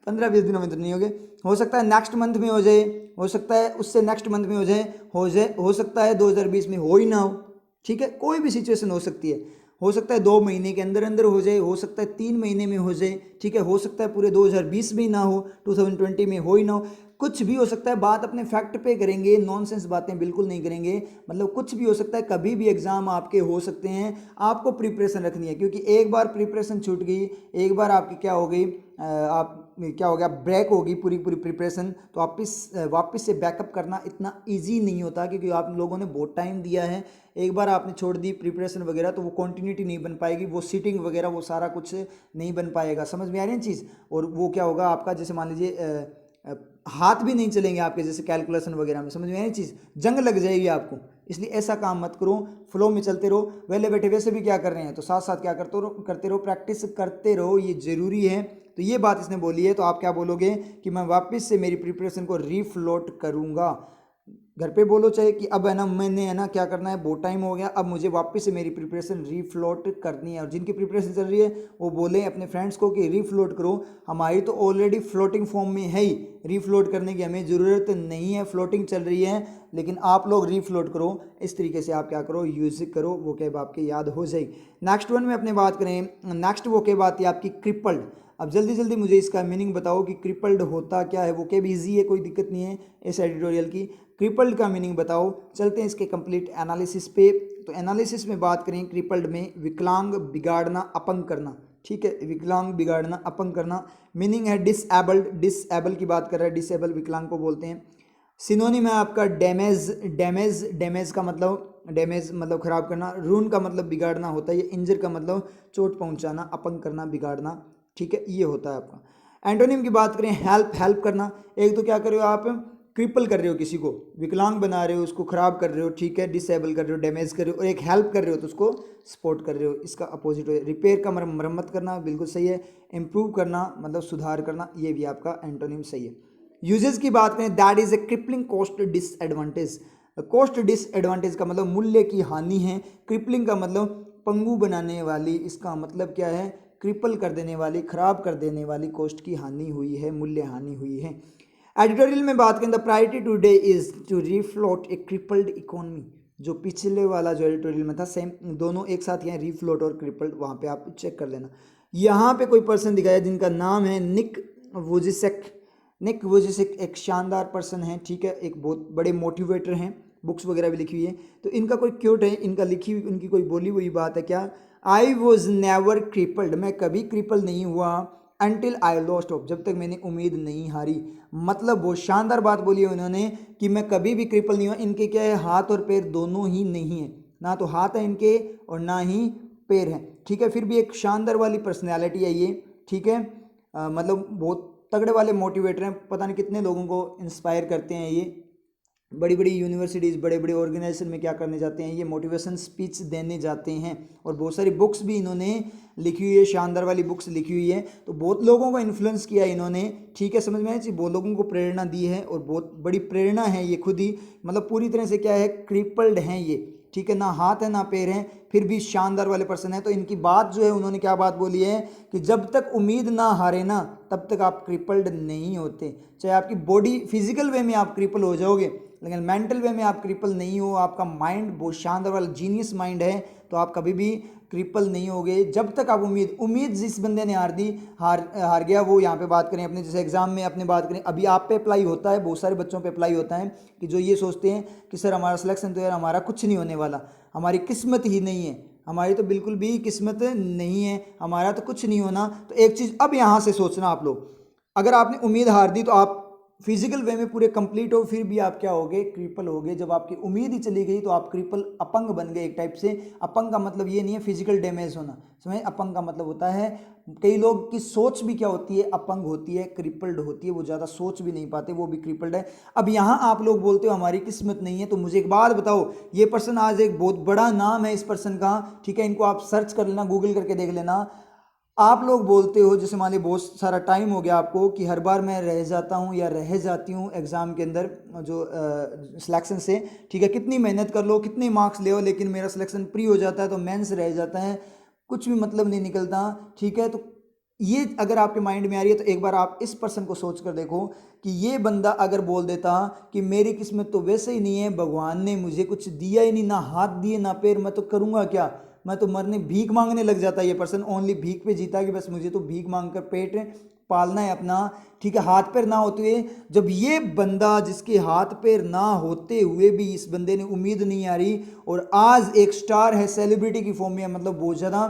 15-20 दिनों में तो नहीं हो सकता है नेक्स्ट मंथ में हो जाए, हो सकता है उससे नेक्स्ट मंथ में हो सकता है 2020 में हो ही ना हो, ठीक है। कोई भी सिचुएशन हो सकती है, हो सकता है 2 महीने के अंदर अंदर हो जाए, हो सकता है 3 महीने में हो जाए, ठीक है। हो सकता है पूरे 2020 में ही ना हो, 2020 में हो ही ना हो, कुछ भी हो सकता है। बात अपने फैक्ट पे करेंगे, नॉनसेंस बातें बिल्कुल नहीं करेंगे, मतलब कुछ भी हो सकता है, कभी भी एग्जाम आपके हो सकते हैं। आपको प्रिपरेशन रखनी है, क्योंकि एक बार प्रिपरेशन छूट गई, एक बार आपकी क्या हो गई, आप क्या हो गया, ब्रेक होगी पूरी पूरी प्रिपरेशन, तो वापस से बैकअप करना इतना इजी नहीं होता, क्योंकि आप लोगों ने बहुत टाइम दिया है। एक बार आपने छोड़ दी प्रिपरेशन वगैरह तो वो कंटिन्यूटी नहीं बन पाएगी, वो सीटिंग वगैरह वो सारा कुछ नहीं बन पाएगा, समझ में आ रही है चीज़। और वो क्या होगा आपका, जैसे मान लीजिए हाथ भी नहीं चलेंगे आपके, जैसे कैलकुलेशन वगैरह में, समझ में आई चीज़, जंग लग जाएगी आपको। इसलिए ऐसा काम मत करो, फ्लो में चलते रहो। वेले बैठे वैसे भी क्या कर रहे हैं, तो साथ साथ क्या करते रहो, प्रैक्टिस करते रहो, ये ज़रूरी है। तो ये बात इसने बोली है, तो आप क्या बोलोगे कि मैं वापस से मेरी प्रिपरेशन को रीफ्लोट करूँगा। घर पे बोलो चाहे कि अब है ना, मैंने है ना क्या करना है, बहुत टाइम हो गया, अब मुझे वापस से मेरी प्रिपरेशन रीफ्लोट करनी है। और जिनकी प्रिपरेशन चल रही है वो बोले अपने फ्रेंड्स को कि रीफ्लोट करो, हमारी तो ऑलरेडी फ्लोटिंग फॉर्म में है ही, रीफ्लोट करने की हमें ज़रूरत नहीं है, फ्लोटिंग चल रही है, लेकिन आप लोग रीफ्लोट करो। इस तरीके से आप क्या करो, यूज करो, वो कैब आपके याद हो जाएगी। नेक्स्ट वन में अपने बात करें, नेक्स्ट वो कैब आती है आपकी क्रिपल्ड। अब जल्दी जल्दी मुझे इसका मीनिंग बताओ कि क्रिपल्ड होता क्या है। वो कैब ईजी है, कोई दिक्कत नहीं है इस एडिटोरियल की। क्रिपल्ड का मीनिंग बताओ। चलते हैं इसके कंप्लीट एनालिसिस पे। तो एनालिसिस में बात करें, क्रिपल्ड में विकलांग, बिगाड़ना, अपंग करना, ठीक है। विकलांग, बिगाड़ना, अपंग करना। मीनिंग है डिसएबल्ड, डिसएबल की बात कर रहा है, डिसएबल विकलांग को बोलते हैं। सिनोनिम है आपका डैमेज, डैमेज, डैमेज का मतलब, डैमेज मतलब खराब करना। रून का मतलब बिगाड़ना होता है, ये इंजर का मतलब चोट पहुंचाना, अपंग करना, बिगाड़ना, ठीक है, ये होता है आपका। एंटोनिम की बात करें, हेल्प, हेल्प करना। एक तो क्या कर रहे हो आप, क्रिपल कर रहे हो, किसी को विकलांग बना रहे हो, उसको खराब कर रहे हो, ठीक है, डिसेबल कर रहे हो, डैमेज कर रहे हो, और एक हेल्प कर रहे हो तो उसको सपोर्ट कर रहे हो, इसका अपोजिट है। रिपेयर का मरम्मत करना, बिल्कुल सही है। इंप्रूव करना मतलब सुधार करना, ये भी आपका एंटोनिम सही है। यूजेस की बात करें, that is a crippling cost disadvantage. Cost disadvantage का मतलब मूल्य की हानि है। क्रिपलिंग का मतलब पंगु बनाने वाली, इसका मतलब क्या है, क्रिपल कर देने वाली, खराब कर देने वाली कॉस्ट की हानि हुई है, मूल्य हानि हुई है। एडिटोरियल में बात करें, the priority today is to refloat a crippled economy. जो पिछले वाला जो एडिटोरियल में था सेम, दोनों एक साथ यहाँ रिफ्लोट और क्रिपल्ड, वहाँ पे आप चेक कर लेना। यहाँ पे कोई पर्सन दिखाया जिनका नाम है निक वुजिसेक। निक वुजिसेक एक शानदार पर्सन है, ठीक है, एक बहुत बड़े मोटिवेटर हैं, बुक्स वगैरह भी लिखी हुई है। तो इनका कोई क्योट है, इनका लिखी हुई, उनकी कोई बोली हुई बात है क्या, आई वॉज नेवर क्रिपल्ड, मैं कभी क्रिपल नहीं हुआ, अनटिल आई लॉस्ट होप, जब तक मैंने उम्मीद नहीं हारी। मतलब बहुत शानदार बात बोली है उन्होंने कि मैं कभी भी क्रिपल नहीं हुआ। इनके क्या है, हाथ और पैर दोनों ही नहीं है, ना तो हाथ है इनके और ना ही पैर हैं, ठीक है। फिर भी एक शानदार वाली पर्सनैलिटी है ये, ठीक है। मतलब बहुत तगड़े वाले मोटिवेटर हैं, पता नहीं कितने लोगों को इंस्पायर करते हैं ये। बड़ी बड़ी यूनिवर्सिटीज़, बड़े बड़े ऑर्गेनाइजेशन में क्या करने जाते हैं, ये मोटिवेशन स्पीच देने जाते हैं। और बहुत सारी बुक्स भी इन्होंने लिखी हुई है, शानदार वाली बुक्स लिखी हुई है। तो बहुत लोगों को इन्फ्लुएंस किया इन्होंने, ठीक है, समझ में आया जी, बहुत लोगों को प्रेरणा दी है और बहुत बड़ी प्रेरणा है ये खुद ही। मतलब पूरी तरह से क्या है, क्रिपल्ड हैं ये, ठीक है, ना हाथ है ना पैर हैं, फिर भी शानदार वाले पर्सन है। तो इनकी बात जो है, उन्होंने क्या बात बोली है कि जब तक उम्मीद ना हारे ना, तब तक आप क्रिपल्ड नहीं होते। चाहे आपकी बॉडी फिजिकल वे में आप क्रिपल हो जाओगे, लेकिन मेंटल वे में आप क्रिपल नहीं हो, आपका माइंड बहुत शानदार वाला जीनियस माइंड है, तो आप कभी भी क्रिपल नहीं होगे। जब तक आप उम्मीद जिस बंदे ने हार दी, हार गया वो। यहाँ पे बात करें अपने जैसे एग्जाम में अपने बात करें, अभी आप पे अप्लाई होता है, बहुत सारे बच्चों पे अप्लाई होता है कि जो ये सोचते हैं कि सर हमारा सिलेक्शन तो यार हमारा कुछ नहीं होने वाला, हमारी किस्मत ही नहीं है, हमारी तो बिल्कुल भी किस्मत नहीं है, हमारा तो कुछ नहीं होना। तो एक चीज़ अब यहाँ से सोचना आप लोग, अगर आपने उम्मीद हार दी तो आप फिजिकल वे में पूरे कंप्लीट हो, फिर भी आप क्या होगे, क्रिपल होगे। जब आपकी उम्मीद ही चली गई तो आप क्रिपल, अपंग बन गए एक टाइप से। अपंग का मतलब ये नहीं है फिजिकल डैमेज होना, समझे, अपंग का मतलब होता है कई लोग की सोच भी क्या होती है, अपंग होती है, क्रिपल्ड होती है, वो ज़्यादा सोच भी नहीं पाते, वो भी क्रिपल्ड है। अब यहाँ आप लोग बोलते हो हमारी किस्मत नहीं है, तो मुझे एक बात बताओ, ये पर्सन आज एक बहुत बड़ा नाम है इस पर्सन का, ठीक है, इनको आप सर्च कर लेना, गूगल करके देख लेना। आप लोग बोलते हो, जैसे मान ली बहुत सारा टाइम हो गया आपको कि हर बार मैं रह जाता हूँ या रह जाती हूँ एग्ज़ाम के अंदर जो सिलेक्शन से, ठीक है, कितनी मेहनत कर लो, कितने मार्क्स ले हो, लेकिन मेरा सिलेक्शन प्री हो जाता है तो मेंस रह जाता है, कुछ भी मतलब नहीं निकलता, ठीक है। तो ये अगर आपके माइंड में आ रही है तो एक बार आप इस पर्सन को सोच कर देखो कि ये बंदा अगर बोल देता कि मेरी किस्मत तो वैसे ही नहीं है, भगवान ने मुझे कुछ दिया ही नहीं, ना हाथ दिए ना पैर, मैं तो करूँगा क्या, मैं तो मरने भीख मांगने लग जाता है। ये पर्सन ओनली भीख पे जीता कि बस मुझे तो भीख मांग कर पेट पालना है अपना, ठीक है, हाथ पैर ना होते हुए। जब ये बंदा जिसके हाथ पैर ना होते हुए भी इस बंदे ने उम्मीद नहीं आ रही और आज एक स्टार है, सेलिब्रिटी की फॉर्म में, मतलब बहुत ज़्यादा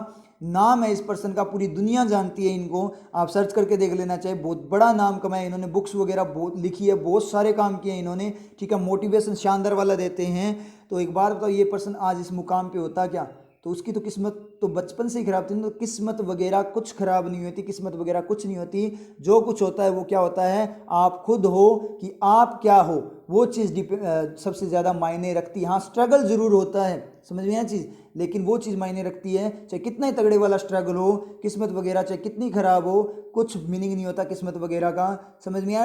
नाम है इस पर्सन का, पूरी दुनिया जानती है इनको, आप सर्च करके देख लेना चाहिए, बहुत बड़ा नाम कमाया इन्होंने, बुक्स वगैरह बहुत लिखी है, बहुत सारे काम किए इन्होंने, ठीक है, मोटिवेशन शानदार वाला देते हैं। तो एक बार बताओ, ये पर्सन आज इस मुकाम पे होता क्या, तो उसकी तो किस्मत तो बचपन से ही खराब थी। तो किस्मत वगैरह कुछ खराब नहीं होती, किस्मत वगैरह कुछ नहीं होती, जो कुछ होता है वो क्या होता है, आप खुद हो कि आप क्या हो, वो चीज़ सबसे ज़्यादा मायने रखती है। हाँ, स्ट्रगल जरूर होता है, समझ में आया चीज़, लेकिन वो चीज़ मायने रखती है। चाहे कितना ही तगड़े वाला स्ट्रगल हो, किस्मत वगैरह चाहे कितनी खराब हो, कुछ मीनिंग नहीं होता किस्मत वगैरह का, समझ में आया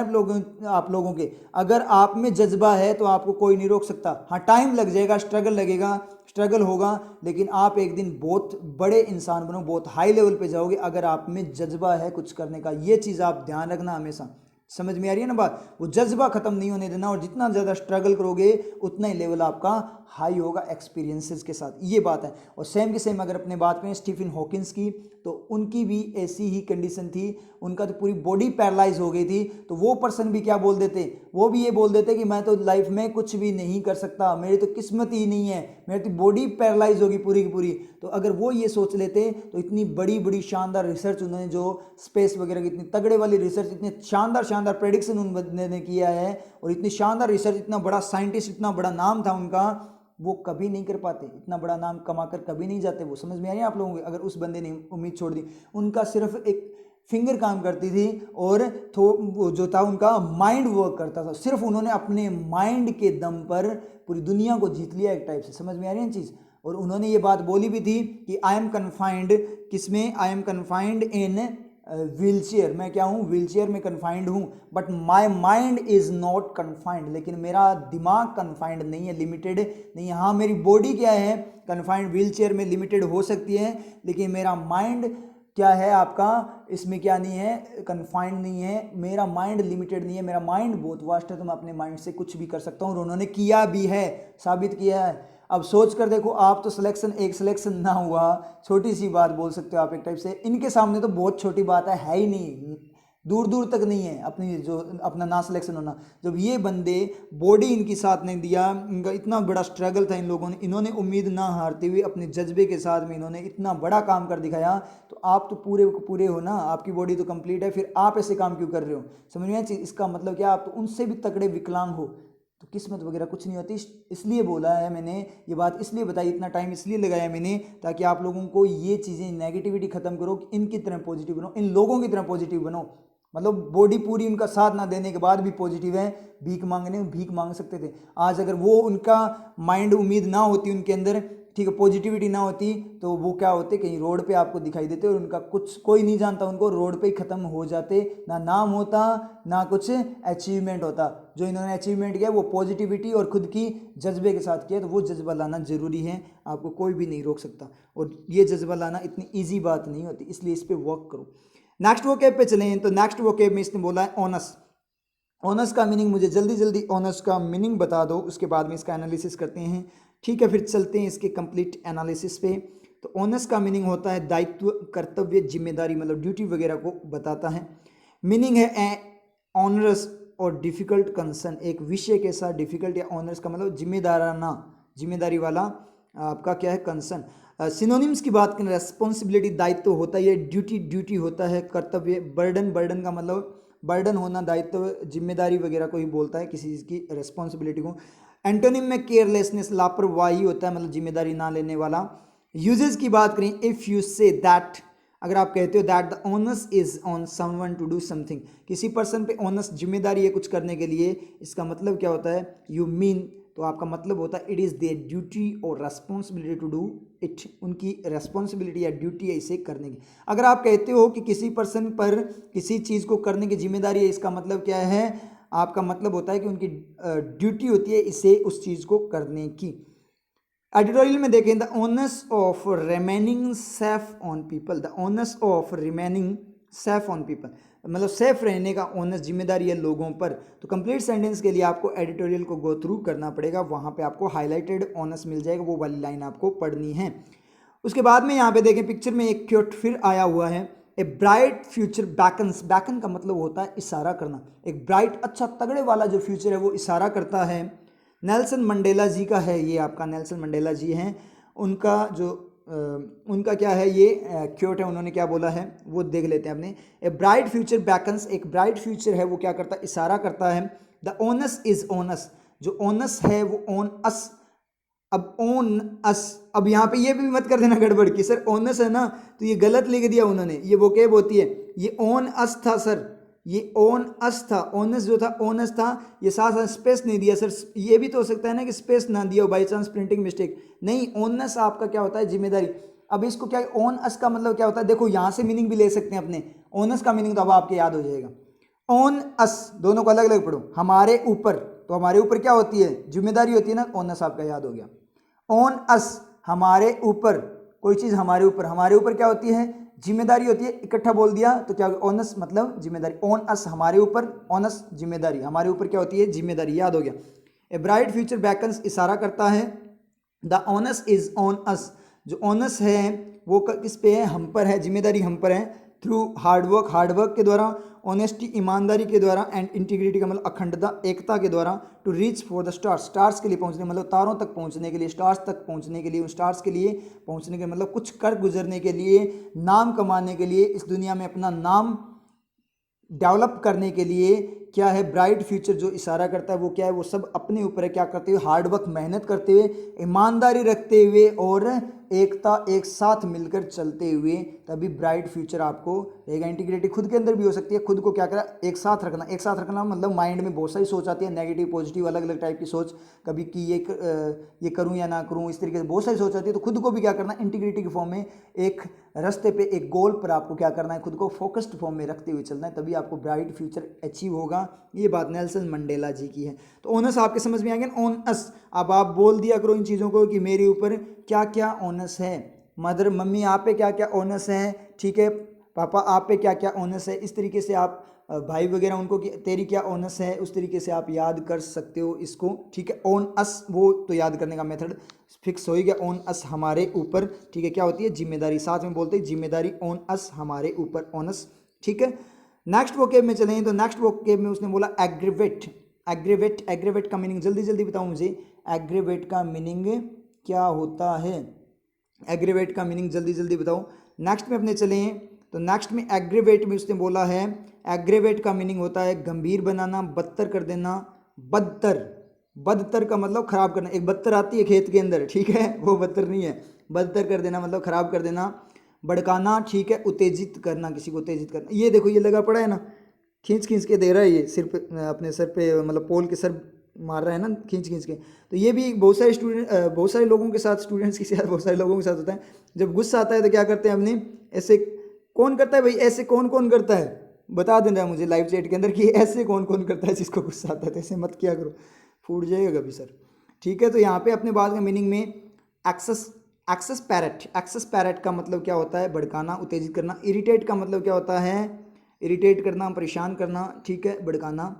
आप लोगों के। अगर आप में जज्बा है तो आपको कोई नहीं रोक सकता। हाँ, टाइम लग जाएगा, स्ट्रगल लगेगा, स्ट्रगल होगा, लेकिन आप एक दिन बहुत बड़े इंसान बनो, बहुत हाई लेवल पे जाओगे अगर आप में जज्बा है कुछ करने का। ये चीज़ आप ध्यान रखना हमेशा, समझ में आ रही है ना बात, वो जज्बा खत्म नहीं होने देना, और जितना ज़्यादा स्ट्रगल करोगे उतना ही लेवल आपका हाई होगा एक्सपीरियंसेस के साथ, ये बात है। और सेम के सेम अगर अपने बात करें स्टीफन हॉकिंस की, तो उनकी भी ऐसी ही कंडीशन थी, उनका तो पूरी बॉडी पैरालाइज हो गई थी। तो वो पर्सन भी क्या बोल देते, वो भी ये बोल देते कि मैं तो लाइफ में कुछ भी नहीं कर सकता, मेरी तो किस्मत ही नहीं है, मेरी तो बॉडी पैरालाइज होगी पूरी की पूरी। तो अगर वो ये सोच लेते तो इतनी बड़ी बड़ी शानदार रिसर्च उन्होंने, जो स्पेस वगैरह की इतनी तगड़े वाली रिसर्च, इतने शानदार शानदार प्रेडिक्शन उन बंदे ने किया है, और इतनी शानदार रिसर्च, इतना बड़ा साइंटिस्ट, इतना बड़ा नाम था उनका, वो कभी नहीं कर पाते, इतना बड़ा नाम कमाकर कभी नहीं जाते वो। समझ में आ रही है आप लोगों को, अगर उस बंदे ने उम्मीद छोड़ दी, उनका सिर्फ एक फिंगर काम करती थी और वो जो था उनका माइंड वर्क करता था, सिर्फ उन्होंने अपने माइंड के दम पर पूरी दुनिया को जीत लिया एक टाइप से। समझ में आ रही है चीज़। और उन्होंने ये बात बोली भी थी कि आई एम कन्फाइंड, किसमें, I am confined in wheelchair, मैं क्या हूँ, व्हीलचेयर में कन्फाइंड हूँ, but my mind is not confined, लेकिन मेरा दिमाग कन्फाइंड नहीं है, लिमिटेड नहीं है। हाँ, मेरी बॉडी क्या है, कन्फाइंड व्हीलचेयर में लिमिटेड हो सकती है, लेकिन मेरा माइंड क्या है आपका, इसमें क्या नहीं है, कन्फाइंड नहीं है, मेरा माइंड लिमिटेड नहीं है, मेरा माइंड बहुत वास्ट है, तो मैं अपने माइंड से कुछ भी कर सकता हूँ। और उन्होंने किया भी है, साबित किया है। अब सोच कर देखो, आप तो एक सिलेक्शन ना हुआ, छोटी सी बात बोल सकते हो आप एक टाइप से, इनके सामने तो बहुत छोटी बात है ही नहीं, दूर दूर तक नहीं है अपनी जो अपना ना सिलेक्शन होना। जब ये बंदे बॉडी इनकी साथ नहीं दिया, इनका इतना बड़ा स्ट्रगल था इन लोगों ने, इन्होंने उम्मीद ना हारते हुए अपने जज्बे के साथ में इन्होंने इतना बड़ा काम कर दिखाया, तो आप तो पूरे पूरे हो ना, आपकी बॉडी तो कंप्लीट है, फिर आप ऐसे काम क्यों कर रहे हो? समझ में आया? इसका मतलब क्या, आप तो उनसे भी तगड़े विकलांग हो, तो किस्मत वगैरह कुछ नहीं होती। इसलिए बोला है मैंने, ये बात इसलिए बताई, इतना टाइम इसलिए लगाया मैंने, ताकि आप लोगों को ये चीज़ें, नेगेटिविटी खत्म करो, इनकी तरह पॉजिटिव बनो, इन लोगों की तरह पॉजिटिव बनो। मतलब बॉडी पूरी उनका साथ ना देने के बाद भी पॉजिटिव है, भीख मांग सकते थे। आज अगर वो उनका माइंड, उम्मीद ना होती उनके अंदर, ठीक है, पॉजिटिविटी ना होती, तो वो क्या होते, कहीं रोड पे आपको दिखाई देते और उनका कुछ कोई नहीं जानता उनको, रोड पे ही खत्म हो जाते, ना नाम होता ना कुछ अचीवमेंट होता। जो इन्होंने अचीवमेंट किया वो पॉजिटिविटी और खुद की जज्बे के साथ किया, तो वो जज्बा लाना ज़रूरी है, आपको कोई भी नहीं रोक सकता, और ये जज्बा लाना इतनी ईजी बात नहीं होती, इसलिए इस पर वर्क करो। नेक्स्ट वोकेब पे चलें, तो नेक्स्ट वोकेब में इसने बोला है ऑनस। ऑनस का मीनिंग मुझे जल्दी जल्दी ऑनस का मीनिंग बता दो, उसके बाद में इसका एनालिसिस करते हैं। ठीक है, फिर चलते हैं इसके कंप्लीट एनालिसिस पे। तो ऑनस का मीनिंग होता है दायित्व, कर्तव्य, जिम्मेदारी, मतलब ड्यूटी वगैरह को बताता है। मीनिंग है ऑनरस और डिफिकल्ट कंसर्न, एक विषय के साथ डिफिकल्ट या ऑनरस का मतलब जिम्मेदाराना, जिम्मेदारी वाला आपका क्या है, कंसर्न। सिनोनिम्स की बात करें, रेस्पॉन्सिबिलिटी दायित्व होता है, ड्यूटी ड्यूटी होता है, कर्तव्य, बर्डन बर्डन का मतलब बर्डन होना, दायित्व, जिम्मेदारी वगैरह को ही बोलता है, किसी चीज़ की रिस्पॉन्सिबिलिटी को। एंटोनिम में केयरलेसनेस, लापरवाही होता है, मतलब जिम्मेदारी ना लेने वाला। यूजेस की बात करें, इफ़ यू से दैट, अगर आप कहते हो that the onus is on someone to do something, किसी पर्सन पे ओनस, जिम्मेदारी है कुछ करने के लिए, इसका मतलब क्या होता है, यू मीन, तो आपका मतलब होता है इट इज़ देयर ड्यूटी और रेस्पॉन्सिबिलिटी टू डू इट, उनकी रेस्पॉन्सिबिलिटी या ड्यूटी है इसे करने की। अगर आप कहते हो कि किसी पर्सन पर किसी चीज़ को करने की जिम्मेदारी है, इसका मतलब क्या है, आपका मतलब होता है कि उनकी ड्यूटी होती है इसे, उस चीज़ को करने की। एडिटोरियल में देखें, the onus of remaining safe on people, the onus of remaining safe on people, मतलब सेफ रहने का ओनस, जिम्मेदारी है लोगों पर। तो कंप्लीट सेंटेंस के लिए आपको एडिटोरियल को गो थ्रू करना पड़ेगा, वहाँ पे आपको हाईलाइटेड ओनस मिल जाएगा, वो वाली लाइन आपको पढ़नी है। उसके बाद में यहाँ पे देखें, पिक्चर में एक क्योट फिर आया हुआ है, ए ब्राइट फ्यूचर बैकन्स, बैकन का मतलब होता है इशारा करना, एक ब्राइट, अच्छा, तगड़े वाला जो फ्यूचर है वो इशारा करता है। नेल्सन मंडेला जी का है ये, आपका नेल्सन मंडेला जी हैं, उनका जो उनका क्या है ये क्योट है, उन्होंने क्या बोला है वो देख लेते हैं अपने। ए ब्राइट फ्यूचर बैकन्स, एक ब्राइट फ्यूचर है वो क्या करता है, इशारा करता है। द ओनस इज ओनस, जो ओनस है वो ऑन अस। अब ओन अस, अब यहाँ पे ये भी मत कर देना गड़बड़ की, सर ओनस है ना तो ये गलत लिख दिया उन्होंने, ये वोकेब होती है, ये ओन अस था सर, ये ओन अस था, ओनस जो था ओनस था, ये साथ साथ स्पेस नहीं दिया सर, ये भी तो हो सकता है ना कि स्पेस ना दिया हो बाई चांस, प्रिंटिंग मिस्टेक। नहीं, ओनस आपका क्या होता है, जिम्मेदारी। अब इसको क्या, ओन अस का मतलब क्या होता है, देखो यहाँ से मीनिंग भी ले सकते हैं अपने, ओनस का मीनिंग तो अब आपके याद हो जाएगा। ऑन अस, दोनों को अलग अलग पढ़ो, हमारे ऊपर, तो हमारे ऊपर क्या होती है, जिम्मेदारी होती है ना, ओनस आपका याद हो गया। ऑन अस, हमारे ऊपर, कोई चीज़ हमारे ऊपर, हमारे ऊपर क्या होती है, जिम्मेदारी होती है, इकट्ठा बोल दिया तो क्या, ऑनस मतलब जिम्मेदारी, ऑन अस हमारे ऊपर, ऑनस जिम्मेदारी, हमारे ऊपर क्या होती है, जिम्मेदारी, याद हो गया। ए ब्राइट फ्यूचर बैकन्स, इशारा करता है। The ons is on us, जो ऑनस है वो किस पे है, हम पर है, जिम्मेदारी हम पर है। थ्रू हार्डवर्क के द्वारा, ऑनेस्टी ईमानदारी के द्वारा, एंड इंटीग्रिटी का मतलब अखंडता, एकता के द्वारा। To reach for the stars, stars के लिए पहुंचने, मतलब तारों तक पहुंचने के लिए, स्टार्स तक पहुंचने के लिए, उन स्टार्स के लिए पहुंचने के मतलब कुछ कर गुजरने के लिए, नाम कमाने के लिए, इस दुनिया में अपना नाम डेवलप करने के लिए, क्या है, ब्राइट फ्यूचर जो इशारा करता है वो क्या है, वो सब अपने ऊपर है, क्या करते हुए, हार्ड वर्क, मेहनत करते हुए, ईमानदारी रखते हुए और एकता, एक साथ मिलकर चलते हुए, तभी ब्राइट फ्यूचर आपको रहेगा। इंटीग्रिटी खुद के अंदर भी हो सकती है, खुद को क्या करा, एक साथ रखना। एक साथ रखना मतलब माइंड में बहुत सारी सोच आती है, नेगेटिव पॉजिटिव अलग अलग टाइप की सोच, कभी कि ये करूं या ना करूं, इस तरीके से बहुत सारी सोच आती है। तो खुद को भी क्या करना, इंटीग्रिटी के फॉर्म में एक रास्ते पे, एक गोल पर आपको क्या करना है, खुद को फोकस्ड फॉर्म में रखते हुए चलना है, तभी आपको ब्राइट फ्यूचर अचीव होगा। ये बात नेल्सन मंडेला जी की है। तो ऑनस आपके समझ में आ गया, ऑनस। अब आप बोल दिया करो इन चीज़ों को कि मेरे ऊपर क्या क्या ऑनस है। मदर, मम्मी आप पे क्या क्या ऑनस है, ठीक है, पापा आप पे क्या क्या ऑनस है, इस तरीके से आप भाई वगैरह उनको कि तेरी क्या ऑनस है, उस तरीके से आप याद कर सकते हो इसको, ठीक है। ऑन अस, वो तो याद करने का मेथड फिक्स हो ही गया। ऑन अस, हमारे ऊपर, ठीक है, क्या होती है, जिम्मेदारी, साथ में बोलते हैं जिम्मेदारी, ऑन अस, हमारे ऊपर, ऑनस, ठीक है। नेक्स्ट वोकेब में चलें तो नेक्स्ट वोकेब में उसने बोला एग्रीवेट। एग्रीवेट, एग्रीवेट का मीनिंग जल्दी जल्दी बताओ मुझे, एग्रीवेट का मीनिंग क्या होता है, एग्रीवेट का मीनिंग जल्दी जल्दी बताओ। नेक्स्ट में अपने चलें तो नेक्स्ट में एग्रीवेट में उसने बोला है, एग्रीवेट का मीनिंग होता है गंभीर बनाना, बदतर कर देना, बदतर। बदतर का मतलब खराब करना, एक बदतर आती है खेत के अंदर, ठीक है, वो बदतर नहीं है, बदतर कर देना मतलब खराब कर देना। भड़काना, ठीक है, उत्तेजित करना, किसी को उत्तेजित करना। ये देखो, ये लगा पड़ा है ना, खींच खींच के दे रहा है, ये सिर पे, अपने सर पे, मतलब पोल के सर मार रहा है ना, खींच खींच के। तो ये भी बहुत सारे बहुत सारे लोगों के साथ, स्टूडेंट्स के साथ, बहुत सारे लोगों के साथ होता है। जब गुस्सा आता है तो क्या करते हैं अपने, ऐसे कौन करता है भाई, ऐसे कौन कौन करता है, बता देना मुझे लाइव चैट के अंदर कि ऐसे कौन कौन करता है जिसको गुस्सा आता है। तो ऐसे मत किया करो, फूट जाएगा कभी सर, ठीक है। तो यहाँ पे अपने बात का मीनिंग में एक्सेस, एक्सेस पैरेट, एक्सेस पैरेट का मतलब क्या होता है, भड़काना, उत्तेजित करना। इरिटेट का मतलब क्या होता है, इरिटेट करना, परेशान करना, ठीक है, भड़काना।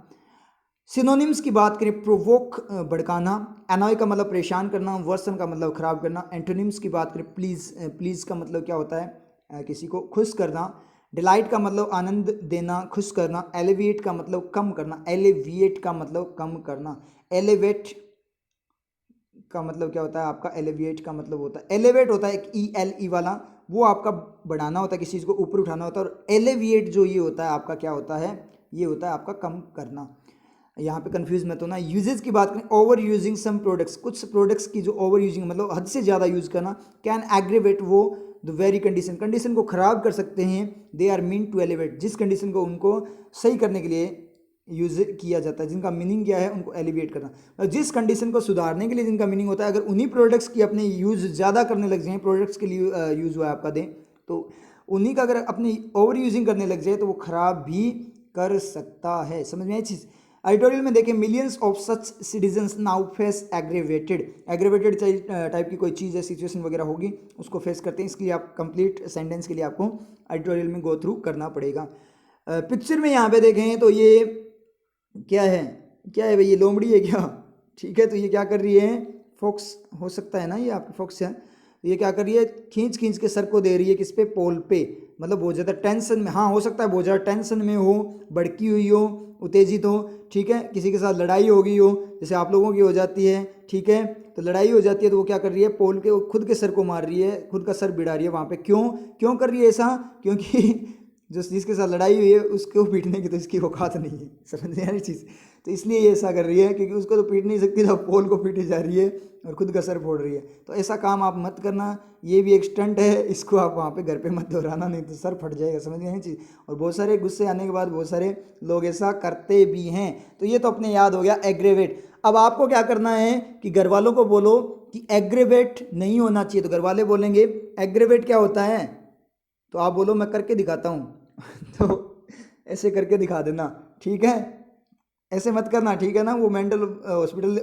सिनोनिम्स की बात करें, प्रोवोक, भड़काना, एनॉय का मतलब परेशान करना, वर्सन का मतलब खराब करना। एंटोनिम्स की बात करें, प्लीज, प्लीज का मतलब क्या होता है, किसी को खुश करना। डिलाइट का मतलब आनंद देना, खुश करना। एलिविएट का मतलब कम करना, एलिविएट का मतलब कम करना। एलिवेट का मतलब क्या होता है आपका, एलिविएट का मतलब होता है, एलिवेट होता है एक ELE वाला, वो आपका बढ़ाना होता है, किसी चीज़ को ऊपर उठाना होता है। और एलिविएट जो ये होता है आपका, क्या होता है, ये होता है आपका कम करना। यहाँ पे कंफ्यूज मत होना। यूजेस की बात करें, ओवर यूजिंग सम प्रोडक्ट्स, कुछ प्रोडक्ट्स की जो ओवर यूजिंग मतलब हद से ज़्यादा यूज़ करना। कैन एग्रीवेट, वो द वेरी कंडीशन, कंडीशन को ख़राब कर सकते हैं। They are mean to alleviate, जिस कंडीशन को उनको सही करने के लिए यूज किया जाता है, जिनका मीनिंग क्या है, उनको एलिवेट करना। और जिस कंडीशन को सुधारने के लिए जिनका मीनिंग होता है, अगर उन्हीं प्रोडक्ट्स की अपने यूज़ ज़्यादा करने लग जाए, प्रोडक्ट्स के लिए यूज़ हुआ है आपका दें, तो उन्हीं का अगर अपनी ओवर यूजिंग करने लग जाए तो वो ख़राब भी कर सकता है। समझ में आई चीज़। एडिटोरियल में देखें, millions of such citizens now face aggravated, aggravated type की कोई चीज़ है, सिचुएशन वगैरह होगी, उसको फेस करते हैं। इसके लिए आप कंप्लीट सेंटेंस के लिए आपको एडिटोरियल में गो थ्रू करना पड़ेगा। पिक्चर में यहाँ पे देखें तो ये क्या है, क्या है भाई, ये लोमड़ी है क्या, ठीक है। तो ये क्या कर रही है, फोक्स हो सकता है ना, ये आपकी फोक्स है। तो ये क्या कर रही है, खींच खींच के सर को दे रही है, किस पे, पोल पे, मतलब बहुत ज़्यादा टेंशन में, हाँ हो सकता है बहुत ज़्यादा टेंशन में हो, भड़की हुई हो, उत्तेजित हो, ठीक है, किसी के साथ लड़ाई हो गई हो, जैसे आप लोगों की हो जाती है, ठीक है। तो लड़ाई हो जाती है तो वो क्या कर रही है, पोल के खुद के सर को मार रही है, खुद का सर भिड़ा रही है वहाँ पे। क्यों, क्यों कर रही है ऐसा, क्योंकि जो जिसके साथ लड़ाई हुई है उसको पीटने की तो इसकी औकात नहीं है, समझ नहीं आ रही चीज़। तो इसलिए ये ऐसा कर रही है, क्योंकि उसको तो पीट नहीं सकती, तो पोल को पीटी जा रही है और खुद का सर फोड़ रही है। तो ऐसा काम आप मत करना, ये भी एक स्टंट है, इसको आप वहाँ पे घर पे मत दोहराना, नहीं तो सर फट जाएगा, समझ नहीं आ रही चीज़। और बहुत सारे गुस्से आने के बाद बहुत सारे लोग ऐसा करते भी हैं। तो ये तो अपने याद हो गया एग्रेवेट। अब आपको क्या करना है कि घर वालों को बोलो कि एग्रेवेट नहीं होना चाहिए, तो घर वाले बोलेंगे एग्रेवेट क्या होता है, तो आप बोलो मैं करके दिखाता हूँ तो ऐसे करके दिखा देना, ठीक है, ऐसे मत करना, ठीक है ना। वो मेंटल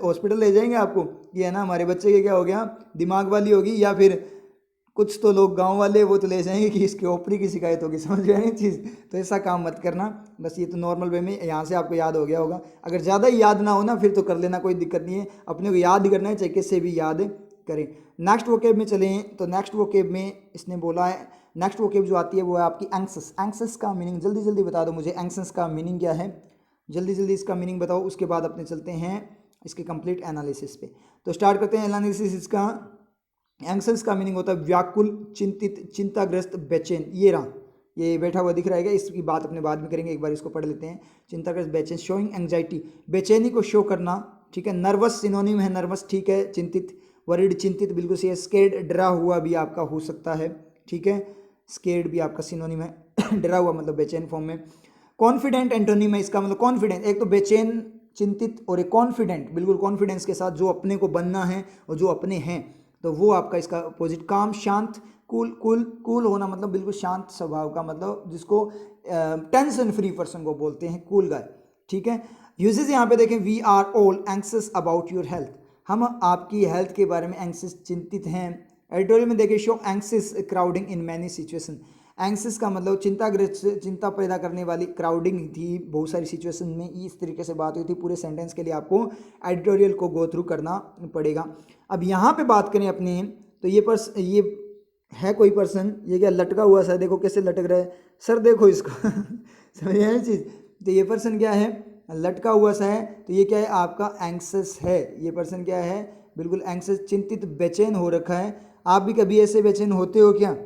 हॉस्पिटल ले जाएंगे आपको कि है ना हमारे बच्चे के क्या हो गया, दिमाग वाली होगी, या फिर कुछ तो लोग गांव वाले वो तो ले जाएंगे कि इसके ओपरी की शिकायत होगी, समझ में आई चीज़। तो ऐसा काम मत करना, बस ये तो नॉर्मल वे में यहाँ से आपको याद हो गया होगा। अगर ज़्यादा ही याद ना हो ना फिर तो कर लेना, कोई दिक्कत नहीं है, अपने को याद ही करना है, चाहे किससे भी याद करें। नेक्स्ट वोकेब में चलें तो नेक्स्ट वोकेब में इसने बोला है, नेक्स्ट वोकेब जो आती है वो है आपकी एंक्सस। एंक्सस का मीनिंग जल्दी जल्दी बता दो मुझे, एंक्सस का मीनिंग क्या है, जल्दी जल्दी इसका मीनिंग बताओ, उसके बाद अपने चलते हैं इसके कंप्लीट एनालिसिस पे। तो स्टार्ट करते हैं एनालिसिस इसका। एंक्सस का मीनिंग होता है व्याकुल, चिंतित, चिंताग्रस्त, बेचैन। ये रहा, ये बैठा हुआ दिख रहा है, इसकी बात अपने बाद में करेंगे, एक बार इसको पढ़ लेते हैं। चिंताग्रस्त बेचैन, शोइंग एंग्जाइटी, बेचैनी को शो करना, ठीक है। नर्वस सिनोनिम है नर्वस, ठीक है। चिंतित, वरीड चिंतित बिल्कुल सही है। स्केर्ड डरा हुआ भी आपका हो सकता है, ठीक है। स्केर्ड भी आपका सिनोनिम है डरा हुआ मतलब बेचैन फॉर्म में। कॉन्फिडेंट एंटोनिम है इसका, मतलब कॉन्फिडेंट, एक तो बेचैन चिंतित और एक कॉन्फिडेंट, बिल्कुल कॉन्फिडेंस के साथ जो अपने को बनना है और जो अपने हैं, तो वो आपका इसका अपोजिट। काम, शांत, कूल, कूल होना मतलब बिल्कुल शांत स्वभाव का, मतलब जिसको टेंशन फ्री पर्सन को बोलते हैं कूल गाय, ठीक है। यूजेस यहाँ पे देखें, we are all anxious about your health, हम आपकी हेल्थ के बारे में एंक्सियस चिंतित हैं। एडिटोरियल में देखें, show anxious crowding in many situation, anxious का मतलब चिंताग्रस्त, चिंता पैदा करने वाली क्राउडिंग थी बहुत सारी सिचुएशन में, इस तरीके से बात हुई थी। पूरे सेंटेंस के लिए आपको एडिटोरियल को गो थ्रू करना पड़ेगा। अब यहाँ पे बात करें अपने, तो ये है कोई पर्सन, ये क्या लटका हुआ सा, देखो कैसे लटक रहा है सर, देखो इसको समझ आए चीज़। तो ये पर्सन क्या है, लटका हुआ सा है, तो ये क्या है आपका एंक्सियस है। ये पर्सन क्या है, बिल्कुल एंक्सियस, चिंतित, बेचैन हो रखा है। आप भी कभी ऐसे बेचैन होते हो क्या?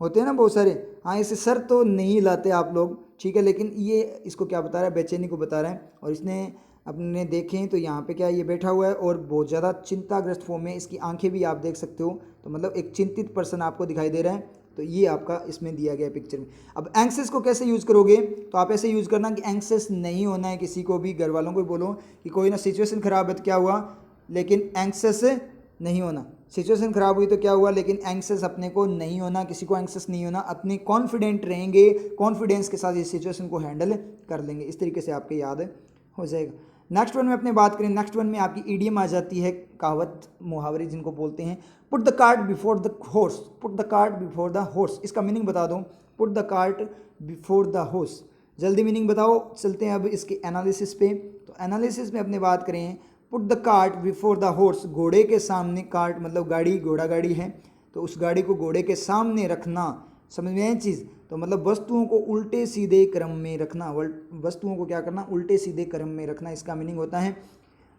होते हैं ना बहुत सारे। हाँ, ऐसे सर तो नहीं लाते आप लोग, ठीक है, लेकिन ये इसको क्या बता रहा है, बेचैनी को बता रहा है। और इसने अपने देखें तो यहाँ पे क्या ये बैठा हुआ है और बहुत ज़्यादा चिंताग्रस्त फॉर्म में, इसकी आंखें भी आप देख सकते हो, तो मतलब एक चिंतित पर्सन आपको दिखाई दे रहा है। तो ये आपका इसमें दिया गया पिक्चर में। अब एंक्सियस को कैसे यूज़ करोगे, तो आप ऐसे यूज़ करना कि एंक्सियस नहीं होना है किसी को भी, घर वालों को भी बोलो कि कोई ना सिचुएशन ख़राब है तो क्या हुआ, लेकिन एंक्सियस नहीं होना। सिचुएशन ख़राब हुई तो क्या हुआ, लेकिन एंक्सियस अपने को नहीं होना, किसी को एंक्सियस नहीं होना, अपने कॉन्फिडेंट रहेंगे, कॉन्फिडेंस के साथ इस सिचुएशन को हैंडल कर लेंगे। इस तरीके से आपके याद हो जाएगा। नेक्स्ट वन में अपने बात करें, नेक्स्ट वन में आपकी ईडियम आ जाती है, कहावत मुहावरे जिनको बोलते हैं। Put the cart before the horse, put the cart before the horse, इसका मीनिंग बता दो। Put the cart before the horse, जल्दी मीनिंग बताओ। चलते हैं अब इसके एनालिसिस पे। तो एनालिसिस में अपने बात करें, put the cart before the horse, घोड़े के सामने, कार्ट मतलब गाड़ी, घोड़ा गाड़ी है, तो उस गाड़ी को घोड़े के सामने रखना, समझ में आई चीज़। तो मतलब वस्तुओं को उल्टे सीधे क्रम में रखना, वस्तुओं को क्या करना, उल्टे सीधे क्रम में रखना, इसका मीनिंग होता है।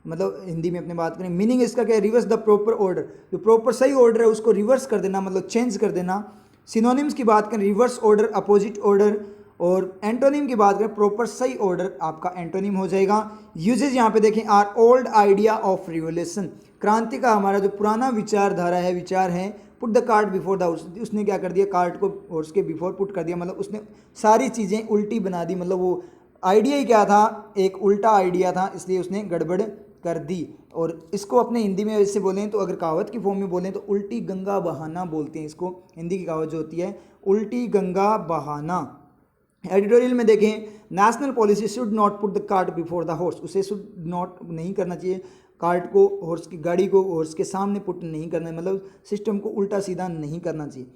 मतलब हिंदी में अपने बात करें, मीनिंग इसका क्या है, रिवर्स द प्रॉपर ऑर्डर, जो प्रॉपर सही ऑर्डर है उसको रिवर्स कर देना, मतलब चेंज कर देना। सिनोनिम्स की बात करें, रिवर्स ऑर्डर, अपोजिट ऑर्डर, और एंटोनिम की बात करें, प्रॉपर सही ऑर्डर आपका एंटोनिम हो जाएगा। यूजेज यहाँ पे देखें, our old idea of revolution, क्रांति का हमारा जो पुराना विचारधारा है, विचार है। Put the cart before the horse, उसने क्या कर दिया, कार्ट को हॉर्स के बिफोर पुट कर दिया, मतलब उसने सारी चीज़ें उल्टी बना दी, मतलब वो आइडिया ही क्या था, एक उल्टा आइडिया था, इसलिए उसने गड़बड़ कर दी। और इसको अपने हिंदी में वैसे बोलें तो, अगर कहावत की फॉर्म में बोलें तो उल्टी गंगा बहाना बोलते हैं इसको। हिंदी की कहावत जो होती है, उल्टी गंगा बहाना। एडिटोरियल में देखें, national policy should not put the cart before the horse, उसे शुड नॉट नहीं करना चाहिए, कार्ट को, हॉर्स की गाड़ी को हॉर्स के सामने पुट नहीं करना, मतलब सिस्टम को उल्टा सीधा नहीं करना चाहिए।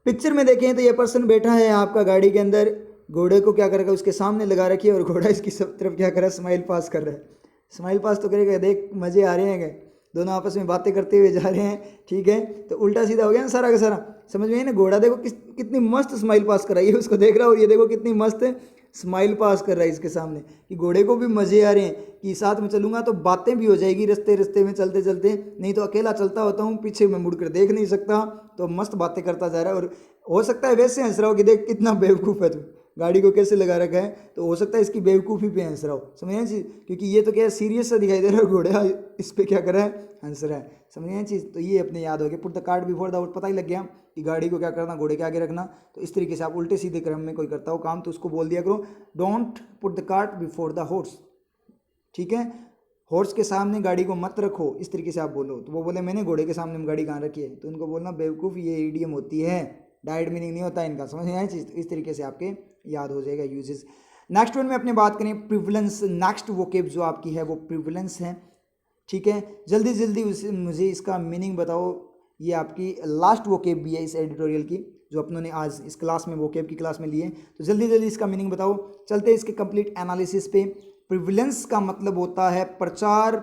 पिक्चर में देखें तो ये पर्सन बैठा है आपका गाड़ी के अंदर, घोड़े को क्या करेगा, उसके सामने लगा रखी है, और घोड़ा इसकी सब तरफ क्या कर रहा है, स्माइल पास कर रहा है। स्माइल पास तो करेगा, देख मज़े आ रहे हैं क्या, दोनों आपस में बातें करते हुए जा रहे हैं, ठीक है। तो उल्टा सीधा हो गया ना सारा का सारा, समझ में आई ना। घोड़ा देखो कितनी मस्त स्माइल पास कर रहा है, ये उसको देख रहा है, और ये देखो कितनी मस्त स्माइल पास कर रहा है इसके सामने, कि घोड़े को भी मज़े आ रहे हैं कि साथ में चलूँगा तो बातें भी हो जाएगी रास्ते रास्ते में चलते चलते, नहीं तो अकेला चलता होता हूँ, पीछे मैं मुड़ कर देख नहीं सकता, तो मस्त बातें करता जा रहा है। और हो सकता है वैसे हंस रहा हो कि देख कितना बेवकूफ़ है तू, गाड़ी को कैसे लगा रखा है, तो हो सकता है इसकी बेवकूफ़ी पे हंस रहा हो, समझिए चीज़, क्योंकि ये तो क्या सीरियस सा दिखाई दे रहा है, घोड़ा इस पर क्या कर रहा है, हंस रहा है, समझिए चीज़। तो ये अपने याद हो गया, put the cart before the horse, पता ही लग गया कि गाड़ी को क्या करना, घोड़े के आगे रखना। तो इस तरीके से आप उल्टे सीधे क्रम में कोई करता हो काम तो उसको बोल दिया करो, don't put the cart before the horse, ठीक है। हॉर्स के सामने गाड़ी को मत रखो, इस तरीके से आप बोलो। तो वो बोले मैंने घोड़े के सामने गाड़ी कहाँ रखी है, तो उनको बोलना बेवकूफ़, ये ईडियम होती है, डायरेक्ट मीनिंग नहीं होता इनका, समझ में आए चीज़। तो इस तरीके से आपके याद हो जाएगा यूजेस। नेक्स्ट वन में अपने बात करें, प्रिवलेंस, नेक्स्ट वोकेब जो आपकी है वो प्रिवलेंस है, ठीक है। जल्दी जल्दी मुझे इसका मीनिंग बताओ। ये आपकी लास्ट वोकेब भी है इस एडिटोरियल की, जो अपनों ने आज इस क्लास में वोकेब की क्लास में लिए, तो जल्दी जल्दी इसका मीनिंग बताओ। चलते हैं इसके कंप्लीट एनालिसिस पे। प्रिवलेंस का मतलब होता है प्रचार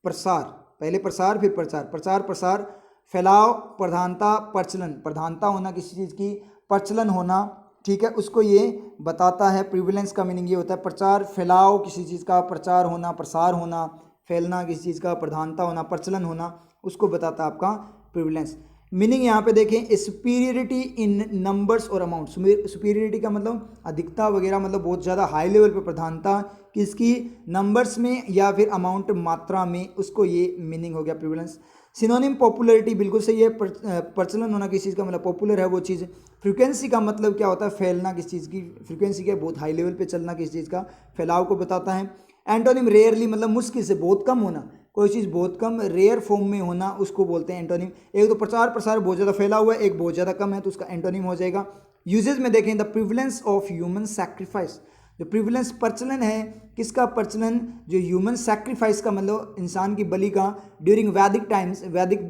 प्रसार, पहले प्रसार फिर प्रचार, प्रचार प्रसार, फैलाव, प्रधानता, प्रचलन, प्रधानता होना किसी चीज़ की, प्रचलन होना, ठीक है, उसको ये बताता है। प्रिविलेंस का मीनिंग ये होता है प्रचार, फैलाव किसी चीज़ का, प्रचार होना, प्रसार होना, फैलना किसी चीज़ का, प्रधानता होना, प्रचलन होना, उसको बताता है आपका प्रिविलेंस। मीनिंग यहाँ पे देखें, सुपीरियरिटी इन नंबर्स और अमाउंट। सुपीरियरिटी का मतलब अधिकता वगैरह, मतलब बहुत ज़्यादा हाई लेवल पे प्रधानता किसकी, नंबर्स में या फिर अमाउंट मात्रा में, उसको ये मीनिंग हो गया प्रिवलेंस। सिनोनिम पॉपुलैरिटी बिल्कुल सही है, प्रचलन होना किसी चीज़ का मतलब पॉपुलर है वो चीज़। फ्रीक्वेंसी का मतलब क्या होता है, फैलना किस चीज़ की, फ्रीक्वेंसी क्या, बहुत हाई लेवल पे चलना किस चीज़ का, फैलाव को बताता है। एंटोनिम रेयरली मतलब मुश्किल से, बहुत कम होना, कोई चीज़ बहुत कम रेयर फॉर्म में होना उसको बोलते हैं एंटोनिम। एक तो प्रचार प्रसार बहुत ज़्यादा फैला हुआ है, एक बहुत ज़्यादा कम है, तो उसका एंटोनिम हो जाएगा। यूजेज में देखें, the prevalence of human sacrifice, जो प्रिवलेंस प्रचलन है किसका, प्रचलन जो ह्यूमन सैक्रिफाइस का मतलब इंसान की बलि का, ड्यूरिंग वैदिक टाइम्स, वैदिक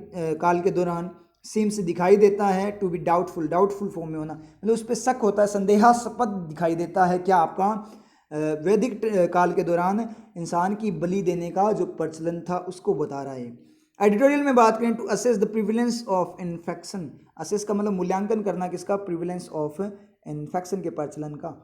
काल के दौरान, सीम्स दिखाई देता है to be doubtful, doubtful form में होना, मतलब उस पर शक होता है, संदेहास्पद दिखाई देता है क्या आपका वैदिक काल के दौरान इंसान की बलि देने का जो प्रचलन था उसको बता रहा है। एडिटोरियल में बात करें, to assess the prevalence of infection, assess का मतलब मूल्यांकन करना किसका, प्रिविलेंस ऑफ इन्फेक्शन के प्रचलन का।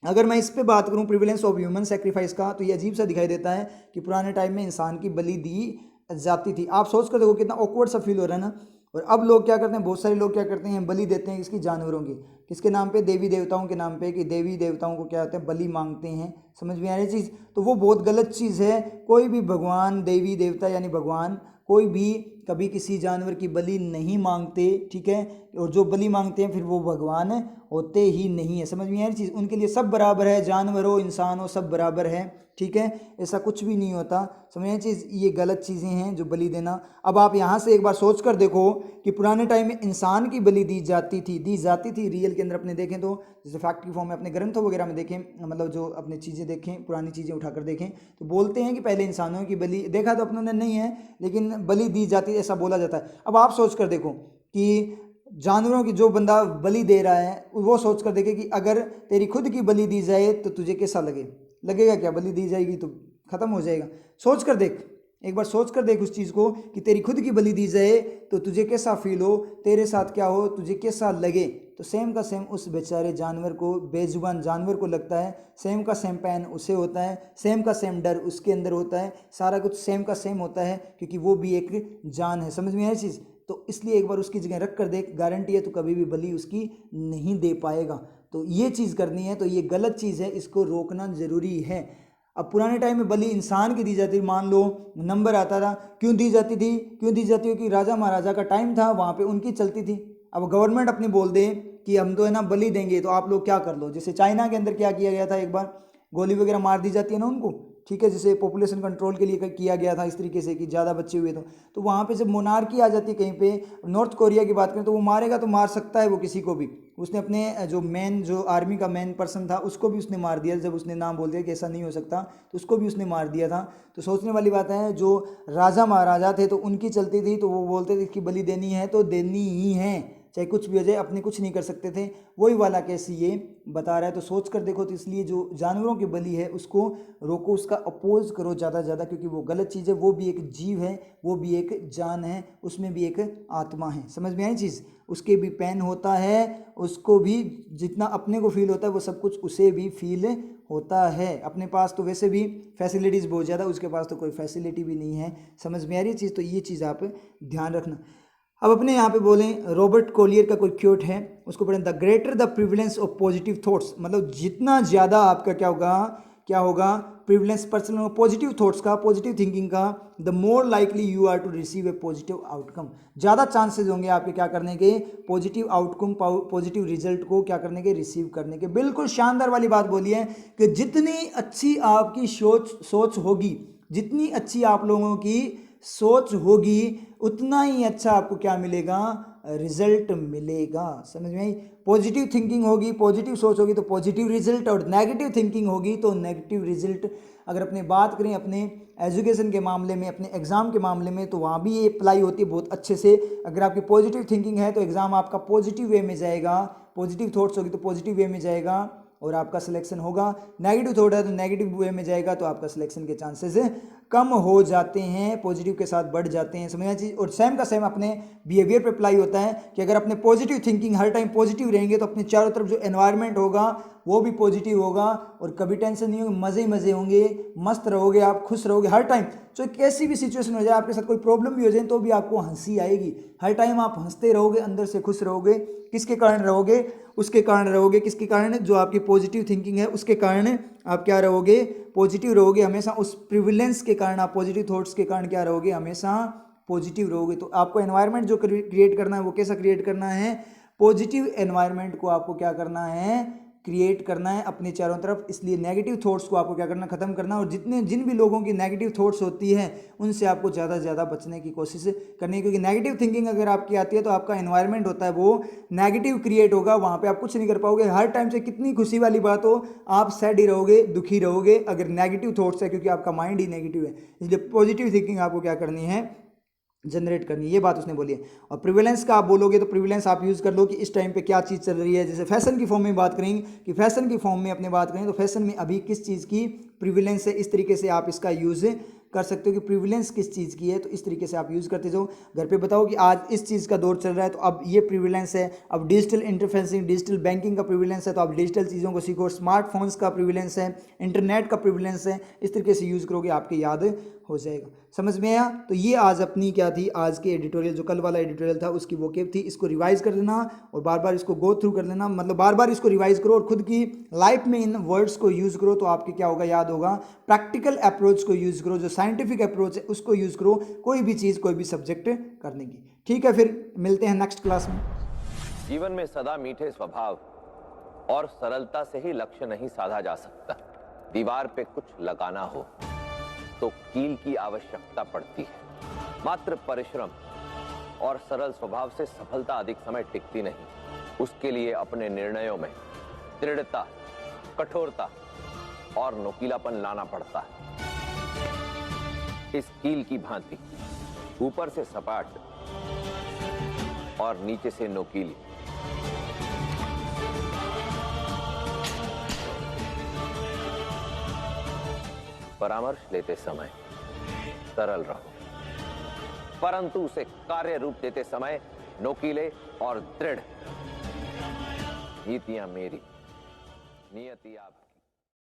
अगर मैं इस पे बात करूं प्रिविलेंस ऑफ ह्यूमन सेक्रीफाइस का, तो ये अजीब सा दिखाई देता है कि पुराने टाइम में इंसान की बलि दी जाती थी। आप सोच कर देखो कितना ऑकवर्ड सा फील हो रहा है ना। और अब लोग क्या करते हैं, बहुत सारे लोग क्या करते हैं, बलि देते हैं इसकी जानवरों की, किसके नाम पे, देवी देवताओं के नाम पे, कि देवी देवताओं को क्या होता है, बलि मांगते हैं। समझ में आ रही चीज़, तो वो बहुत गलत चीज़ है। कोई भी भगवान, देवी देवता यानी भगवान, कोई भी कभी किसी जानवर की बलि नहीं मांगते, ठीक है। और जो बलि मांगते हैं फिर वो भगवान होते ही नहीं है। समझ में आ रही चीज़, उनके लिए सब बराबर है, जानवर हो इंसान हो सब बराबर है, ठीक है, ऐसा कुछ भी नहीं होता। समझ में चीज़, ये गलत चीज़ें हैं जो बलि देना। अब आप यहाँ से एक बार सोच कर देखो कि पुराने टाइम में इंसान की बलि दी जाती थी रियल के अंदर अपने देखें तो, जैसे फैक्ट की फॉर्म में अपने ग्रंथों वगैरह में देखें, मतलब जो अपनी चीज़ें देखें, पुरानी चीज़ें उठाकर देखें, तो बोलते हैं कि पहले इंसानों की बलि, देखा तो अपनों ने नहीं है, लेकिन बलि दी जाती है ऐसा बोला जाता है। अब आप सोच कर देखो कि जानवरों की जो बंदा बलि दे रहा है वो सोच कर देखे कि अगर तेरी खुद की बलि दी जाए तो तुझे कैसा लगेगा क्या, बलि दी जाएगी तो खत्म हो जाएगा। सोच कर देख, एक बार सोच कर देख उस चीज़ को कि तेरी खुद की बलि दी जाए तो तुझे कैसा फील हो, तेरे साथ क्या हो, तुझे कैसा लगे। तो सेम का सेम उस बेचारे जानवर को, बेजुबान जानवर को लगता है, सेम का सेम पैन उसे होता है, सेम का सेम डर उसके अंदर होता है, सारा कुछ सेम का सेम होता है, क्योंकि वो भी एक जान है। समझ में आई चीज़, तो इसलिए एक बार उसकी जगह रख कर देख, गारंटी है तो कभी भी बलि उसकी नहीं दे पाएगा। तो ये चीज़ करनी है, तो ये गलत चीज़ है, इसको रोकना ज़रूरी है। अब पुराने टाइम में बलि इंसान की दी जाती थी, मान लो नंबर आता था, क्यों दी जाती थी, क्यों दी जाती है कि राजा महाराजा का टाइम था, वहाँ पे उनकी चलती थी। अब गवर्नमेंट अपनी बोल दे कि हम तो है ना बलि देंगे, तो आप लोग क्या कर लो। जैसे चाइना के अंदर क्या किया गया था, एक बार गोली वगैरह मार दी जाती है ना उनको, ठीक है, जैसे पॉपुलेशन कंट्रोल के लिए किया गया था इस तरीके से कि ज़्यादा बच्चे हुए तो वहाँ पे जब मोनार्की आ जाती है कहीं पे, नॉर्थ कोरिया की बात करें तो वो मारेगा तो मार सकता है वो किसी को भी। उसने अपने जो आर्मी का मेन पर्सन था उसको भी उसने मार दिया, जब उसने नाम बोल दिया कि ऐसा नहीं हो सकता तो उसको भी उसने मार दिया था। तो सोचने वाली बात है, जो राजा महाराजा थे तो उनकी चलती थी, तो वो बोलते थे कि बलि देनी है तो देनी ही है, चाहे कुछ भी हो जाए, अपने कुछ नहीं कर सकते थे। वही वाला केस ये बता रहा है। तो सोच कर देखो, तो इसलिए जो जानवरों की बलि है उसको रोको, उसका अपोज करो ज़्यादा से ज़्यादा, क्योंकि वो गलत चीज़ है, वो भी एक जीव है, वो भी एक जान है, उसमें भी एक आत्मा है। समझ में आई चीज़, उसके भी पेन होता है, उसको भी जितना अपने को फील होता है वो सब कुछ उसे भी फील होता है। अपने पास तो वैसे भी फैसिलिटीज़ बहुत ज़्यादा, उसके पास तो कोई फैसिलिटी भी नहीं है। समझ में आ रही चीज़, तो ये चीज़ आप ध्यान रखना। अब अपने यहाँ पे बोलें, रॉबर्ट कोलियर का कोई क्योट है, उसको पढ़ें, the greater the prevalence of positive thoughts, मतलब जितना ज़्यादा आपका क्या होगा प्रिविलेंस पर्सन पॉजिटिव थॉट्स का, पॉजिटिव थिंकिंग का, the more likely you are to receive a positive outcome, ज़्यादा चांसेस होंगे आपके क्या करने के, पॉजिटिव आउटकम, पॉजिटिव रिजल्ट को क्या करने के, रिसीव करने के। बिल्कुल शानदार वाली बात बोली है कि जितनी अच्छी आपकी सोच होगी, जितनी अच्छी आप लोगों की सोच होगी, उतना ही अच्छा आपको क्या मिलेगा, रिजल्ट मिलेगा। समझ में आई, पॉजिटिव थिंकिंग होगी, पॉजिटिव सोच होगी तो पॉजिटिव रिजल्ट, और नेगेटिव थिंकिंग होगी तो नेगेटिव रिजल्ट। अगर अपने बात करें अपने एजुकेशन के मामले में, अपने एग्ज़ाम के मामले में, तो वहाँ भी ये अप्लाई होती है बहुत अच्छे से। अगर आपकी पॉजिटिव थिंकिंग है तो एग्ज़ाम आपका पॉजिटिव वे में जाएगा, पॉजिटिव थॉट्स होगी तो पॉजिटिव वे में जाएगा और आपका सिलेक्शन होगा। नेगेटिव थॉट है तो नेगेटिव वे में जाएगा तो आपका सिलेक्शन के चांसेस कम हो जाते हैं, पॉजिटिव के साथ बढ़ जाते हैं। समझना चीज़। और सेम का सेम अपने बिहेवियर पे अप्लाई होता है कि अगर अपने पॉजिटिव थिंकिंग हर टाइम पॉजिटिव रहेंगे तो अपने चारों तरफ जो एनवायरनमेंट होगा वो भी पॉजिटिव होगा और कभी टेंशन नहीं होगी, मज़े ही मज़े होंगे, मस्त रहोगे आप, खुश रहोगे हर टाइम। तो कैसी भी सिचुएशन हो जाए, आपके साथ कोई प्रॉब्लम भी हो जाए तो भी आपको हंसी आएगी। हर टाइम आप हंसते रहोगे, अंदर से खुश रहोगे। किसके कारण रहोगे? उसके कारण रहोगे। किसके कारण? जो आपकी पॉजिटिव थिंकिंग है उसके कारण आप क्या रहोगे? पॉजिटिव रहोगे हमेशा। उस प्रिविलेंस के कारण, आप पॉजिटिव थॉट्स के कारण क्या रहोगे? हमेशा पॉजिटिव रहोगे। तो आपको एनवायरनमेंट जो क्रिएट करना है वो कैसा क्रिएट करना है? पॉजिटिव एनवायरनमेंट को आपको क्या करना है? क्रिएट करना है अपने चारों तरफ। इसलिए नेगेटिव थॉट्स को आपको क्या करना? खत्म करना। और जिन भी लोगों की नेगेटिव थॉट्स होती है उनसे आपको ज़्यादा से ज़्यादा बचने की कोशिश करनी है, क्योंकि नेगेटिव थिंकिंग अगर आपकी आती है तो आपका एनवायरनमेंट होता है वो नेगेटिव क्रिएट होगा। वहाँ पे आप कुछ नहीं कर पाओगे। हर टाइम से कितनी खुशी वाली बात हो, आप सैड ही रहोगे, दुखी रहोगे अगर नेगेटिव थॉट्स है, क्योंकि आपका माइंड ही नेगेटिव है। इसलिए पॉजिटिव थिंकिंग आपको क्या करनी है? जनरेट करनी है। ये बात उसने बोली है। और प्रिविलेंस का आप बोलोगे तो प्रिविलेंस आप यूज़ कर लो कि इस टाइम पे क्या चीज़ चल रही है। जैसे फैशन की फॉर्म में बात करेंगे कि फैशन की फॉर्म में अपने बात करें तो फैशन में अभी किस चीज़ की प्रिविलेंस है, इस तरीके से आप इसका यूज़ कर सकते हो कि प्रिविलेंस किस चीज़ की है। तो इस तरीके से आप यूज़ करते जाओ। घर पे बताओ कि आज इस चीज़ का दौर चल रहा है तो अब ये प्रिविलेंस है। अब डिजिटल इंटरफेसिंग, डिजिटल बैंकिंग का प्रिविलेंस है तो आप डिजिटल चीज़ों को सीखो। स्मार्टफोन्स का प्रिविलेंस है, इंटरनेट का प्रिविलेंस है। इस तरीके से यूज़ करोगे, आपके याद हो जाएगा। समझ में आया? तो ये आज अपनी क्या थी, आज के एडिटोरियल, जो कल वाला एडिटोरियल था उसकी वोकेब थी। इसको रिवाइज कर लेना और बार बार इसको गो थ्रू कर लेना, मतलब बार बार इसको रिवाइज करो और खुद की लाइफ में इन वर्ड्स को यूज़ करो तो आपके क्या होगा? याद होगा। प्रैक्टिकल अप्रोच को यूज़ करो, जो साइंटिफिक अप्रोच है उसको यूज़ करो कोई भी चीज़, कोई भी सब्जेक्ट करने की। ठीक है, फिर मिलते हैं नेक्स्ट क्लास में। जीवन में सदा मीठे स्वभाव और सरलता से ही लक्ष्य नहीं साधा जा सकता। दीवार पे कुछ लगाना हो तो कील की आवश्यकता पड़ती है। मात्र परिश्रम और सरल स्वभाव से सफलता अधिक समय टिकती नहीं। उसके लिए अपने निर्णयों में दृढ़ता, कठोरता और नुकीलापन लाना पड़ता है। इस कील की भांति ऊपर से सपाट और नीचे से नुकीली। परामर्श लेते समय सरल रहो, परंतु उसे कार्य रूप देते समय नुकीले और दृढ़। नीतियां मेरी, नियति आप।